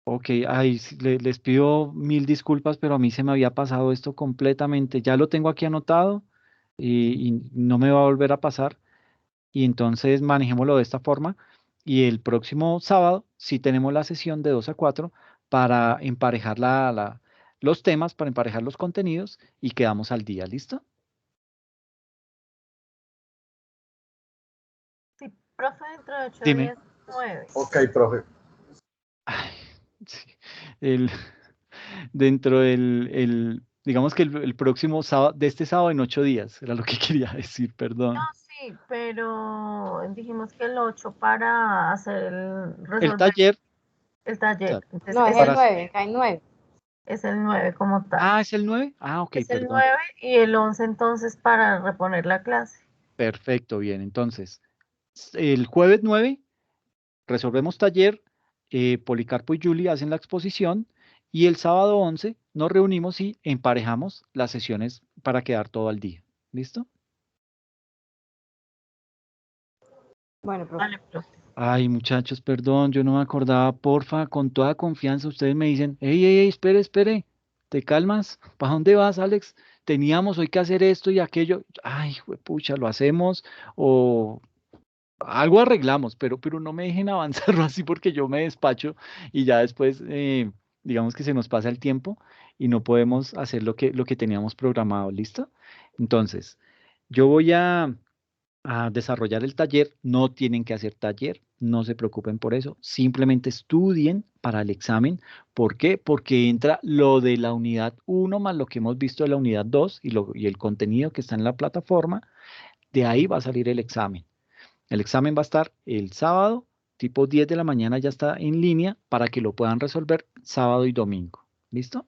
S1: Ok, ay, sí, les pido mil disculpas, pero a mí se me había pasado esto completamente. Ya lo tengo aquí anotado y no me va a volver a pasar. Y entonces manejémoslo de esta forma. Y el próximo sábado sí tenemos la sesión de 2 a 4 para emparejar los temas, para emparejar los contenidos y quedamos al día. ¿Listo?
S5: Sí, profe, dentro de 8
S1: Dime.
S5: días, 9.
S3: ok, profe.
S1: Ay, sí, el, dentro digamos que el próximo sábado, de este sábado en 8 días, era lo que quería decir,
S5: No,
S1: perdón.
S5: sí, pero dijimos que el 8 para hacer
S1: El
S5: resolver
S1: taller,
S5: el taller.
S1: exacto,
S5: Entonces,
S4: No, es el
S1: para,
S4: 9, cae 9.
S5: es el 9 como tal.
S1: ¿es el 9? Ah, ok,
S5: Es el
S1: perdón.
S5: 9 y el 11 entonces para reponer la clase.
S1: Perfecto, bien. Entonces, el jueves 9 resolvemos taller Policarpo y Julie hacen la exposición y el sábado 11 nos reunimos y emparejamos las sesiones para quedar todo al día. ¿Listo?
S4: Bueno, profe.
S2: Vale, profe.
S1: Ay, muchachos, perdón, yo no me acordaba, porfa, con toda confianza, ustedes me dicen, hey, espere, espere, ¿te calmas? ¿Para dónde vas, Alex? Teníamos hoy que hacer esto y aquello. Ay, pucha, lo hacemos o algo arreglamos, pero no me dejen avanzarlo así porque yo me despacho y ya después, digamos que se nos pasa el tiempo y no podemos hacer lo que teníamos programado, ¿listo? Entonces, yo voy a desarrollar el taller, no tienen que hacer taller, no se preocupen por eso, simplemente estudien para el examen. ¿Por qué? Porque entra lo de la unidad 1 más lo que hemos visto de la unidad 2 y el contenido que está en la plataforma, de ahí va a salir el examen. El examen va a estar el sábado, tipo 10 de la mañana ya está en línea para que lo puedan resolver sábado y domingo. ¿Listo?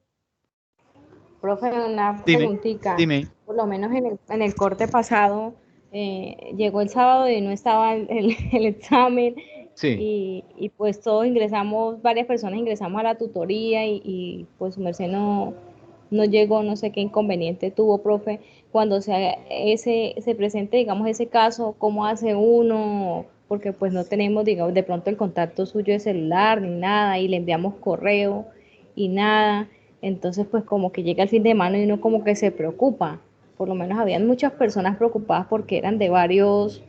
S4: Profe, una
S1: Dime,
S4: preguntita.
S1: dime.
S4: Por lo menos en el corte pasado, llegó el sábado y no estaba el examen
S1: Sí.
S4: y pues todos ingresamos, varias personas ingresamos a la tutoría y pues su merced no llegó, no sé qué inconveniente tuvo, profe. Cuando se presente, digamos, ese caso, ¿cómo hace uno? Porque pues no tenemos, digamos, de pronto el contacto suyo de celular ni nada y le enviamos correo y nada. Entonces, pues como que llega el fin de semana y uno como que se preocupa. Por lo menos habían muchas personas preocupadas porque eran de varias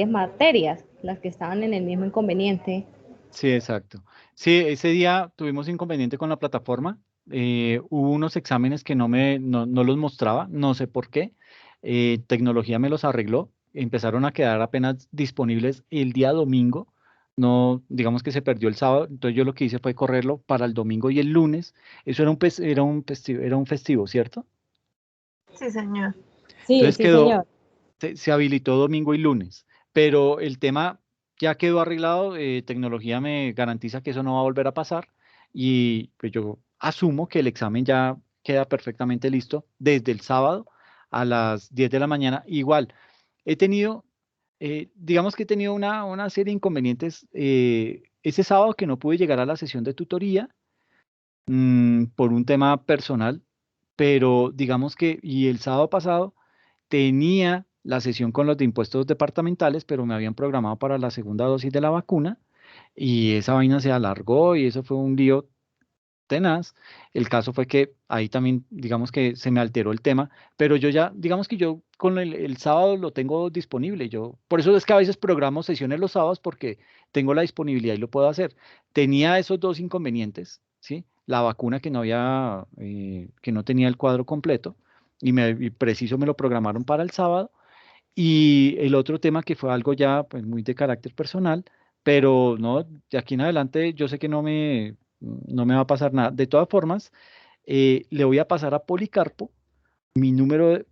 S4: materias las que estaban en el mismo inconveniente.
S1: Sí, exacto. Sí, ese día tuvimos inconveniente con la plataforma. Hubo unos exámenes que no los mostraba, no sé por qué. Tecnología me los arregló. Empezaron a quedar apenas disponibles el día domingo. No, digamos que se perdió el sábado. Entonces yo lo que hice fue correrlo para el domingo y el lunes. Eso era un festivo, ¿cierto?
S2: Sí, señor.
S4: Sí,
S1: Entonces
S4: sí, señor.
S1: se habilitó domingo y lunes, pero el tema ya quedó arreglado, tecnología me garantiza que eso no va a volver a pasar y pues yo asumo que el examen ya queda perfectamente listo desde el sábado a las 10 de la mañana. Igual, he tenido, digamos que he tenido una serie de inconvenientes ese sábado que no pude llegar a la sesión de tutoría por un tema personal, pero digamos que, y el sábado pasado tenía la sesión con los de impuestos departamentales, pero me habían programado para la segunda dosis de la vacuna y esa vaina se alargó y eso fue un lío tenaz. El caso fue que ahí también, digamos que se me alteró el tema, pero yo ya, digamos que yo con el sábado lo tengo disponible. Yo, por eso es que a veces programo sesiones los sábados porque tengo la disponibilidad y lo puedo hacer. Tenía esos dos inconvenientes, ¿sí? La vacuna que no había, que no tenía el cuadro completo y preciso me lo programaron para el sábado. Y el otro tema que fue algo ya pues muy de carácter personal, pero no, de aquí en adelante yo sé que no me va a pasar nada. De todas formas, le voy a pasar a Policarpo mi número de...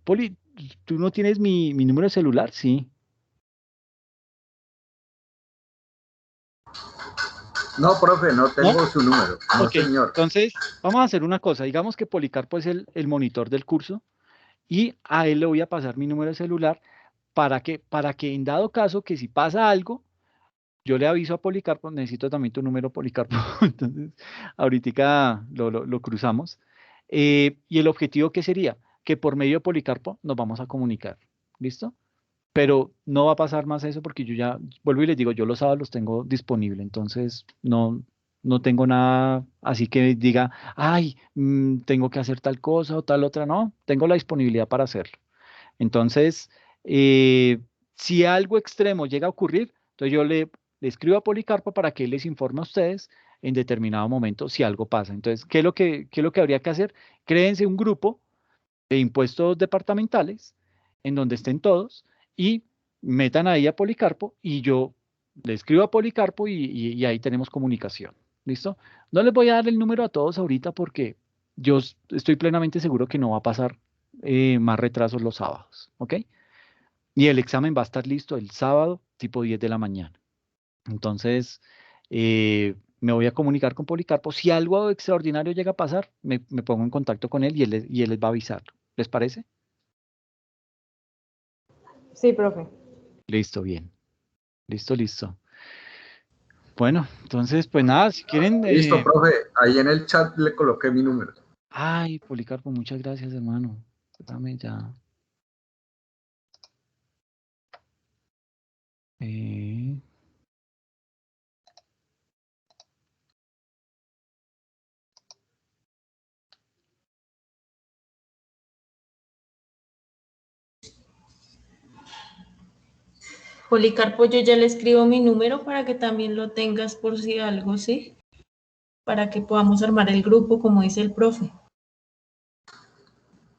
S1: ¿tú no tienes mi número de celular? Sí.
S3: No, profe, no
S1: ¿No?
S3: tengo su número. No,
S1: Ok,
S3: señor.
S1: entonces vamos a hacer una cosa. Digamos que Policarpo es el monitor del curso y a él le voy a pasar mi número de celular para que en dado caso que si pasa algo, yo le aviso a Policarpo, necesito también tu número, Policarpo. Entonces, ahorita lo cruzamos. Y el objetivo, ¿qué sería? Que por medio de Policarpo nos vamos a comunicar. ¿Listo? Pero no va a pasar más eso porque yo ya, vuelvo y les digo, yo los sábados los tengo disponible. Entonces, no tengo nada así que diga, ay, tengo que hacer tal cosa o tal otra. No, tengo la disponibilidad para hacerlo. Entonces, si algo extremo llega a ocurrir, entonces le escribo a Policarpo para que él les informe a ustedes en determinado momento si algo pasa. Entonces, qué es lo que habría que hacer? Créense un grupo de impuestos departamentales en donde estén todos y metan ahí a Policarpo y yo le escribo a Policarpo y ahí tenemos comunicación. ¿Listo? No les voy a dar el número a todos ahorita porque estoy plenamente seguro que no va a pasar más retrasos los sábados. ¿Ok? Y el examen va a estar listo el sábado, tipo 10 de la mañana. Entonces, me voy a comunicar con Policarpo. Si algo extraordinario llega a pasar, me pongo en contacto con él y él les va a avisar. ¿Les parece?
S4: Sí, profe.
S1: Listo, bien. Listo, listo. Bueno, entonces, pues nada, si quieren...
S3: Listo, profe. Ahí en el chat le coloqué mi número.
S1: Ay, Policarpo, muchas gracias, hermano. Dame ya. Eh,
S2: Policarpo, yo ya le escribo mi número para que también lo tengas por si algo, ¿sí? Para que podamos armar el grupo, como dice el profe.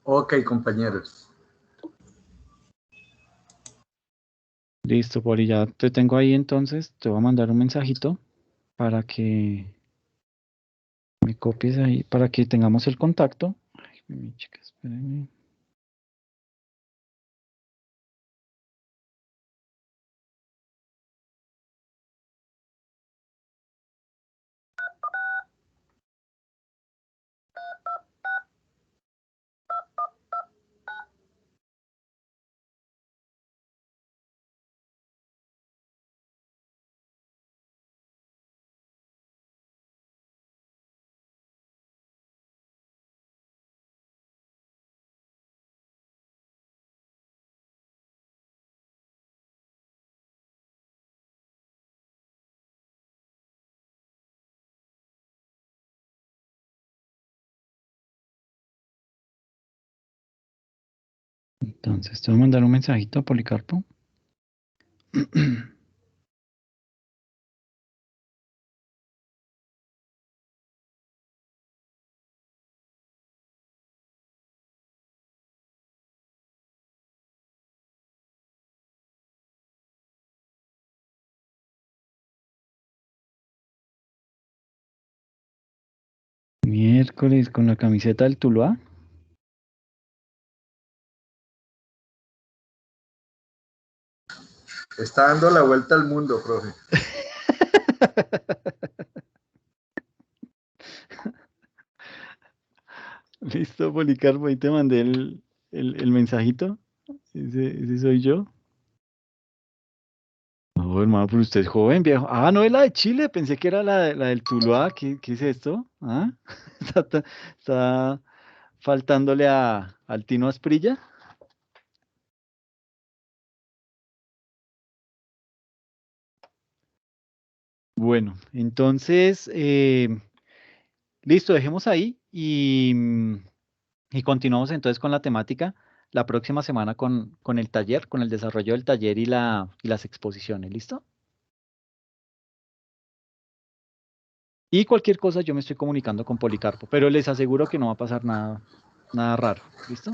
S3: Ok, compañeros.
S1: listo, Poli, ya te tengo ahí entonces. Te voy a mandar un mensajito para que me copies ahí, para que tengamos el contacto. Ay, mi chica, espérenme. Entonces, te voy a mandar un mensajito a Policarpo. Miércoles con la camiseta del Tuluá.
S3: Está dando la vuelta al mundo, profe.
S1: Listo, Policarpo, ahí te mandé el mensajito. Ese soy yo. No, hermano, pero usted es joven, viejo. Ah, no es la de Chile, pensé que era la del Tuluá. ¿Qué es esto? ¿Ah? Está faltándole al Tino Asprilla. Bueno, entonces, listo, dejemos ahí y continuamos entonces con la temática la próxima semana con el taller, con el desarrollo del taller y las exposiciones, ¿listo? Y cualquier cosa yo me estoy comunicando con Policarpo, pero les aseguro que no va a pasar nada raro, ¿listo?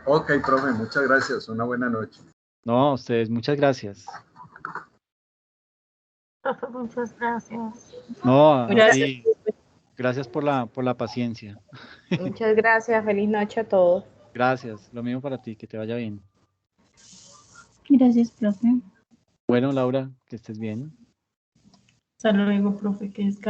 S3: Ok, profe, muchas gracias. Una buena noche.
S1: No, a ustedes, muchas gracias.
S5: Profe, muchas gracias.
S1: No, a
S2: Gracias.
S1: ti, gracias por la paciencia.
S4: Muchas gracias, feliz noche a todos.
S1: Gracias, lo mismo para ti, que te vaya bien.
S6: Gracias, profe.
S1: Bueno, Laura, que estés bien.
S2: Hasta luego, profe, que descanse.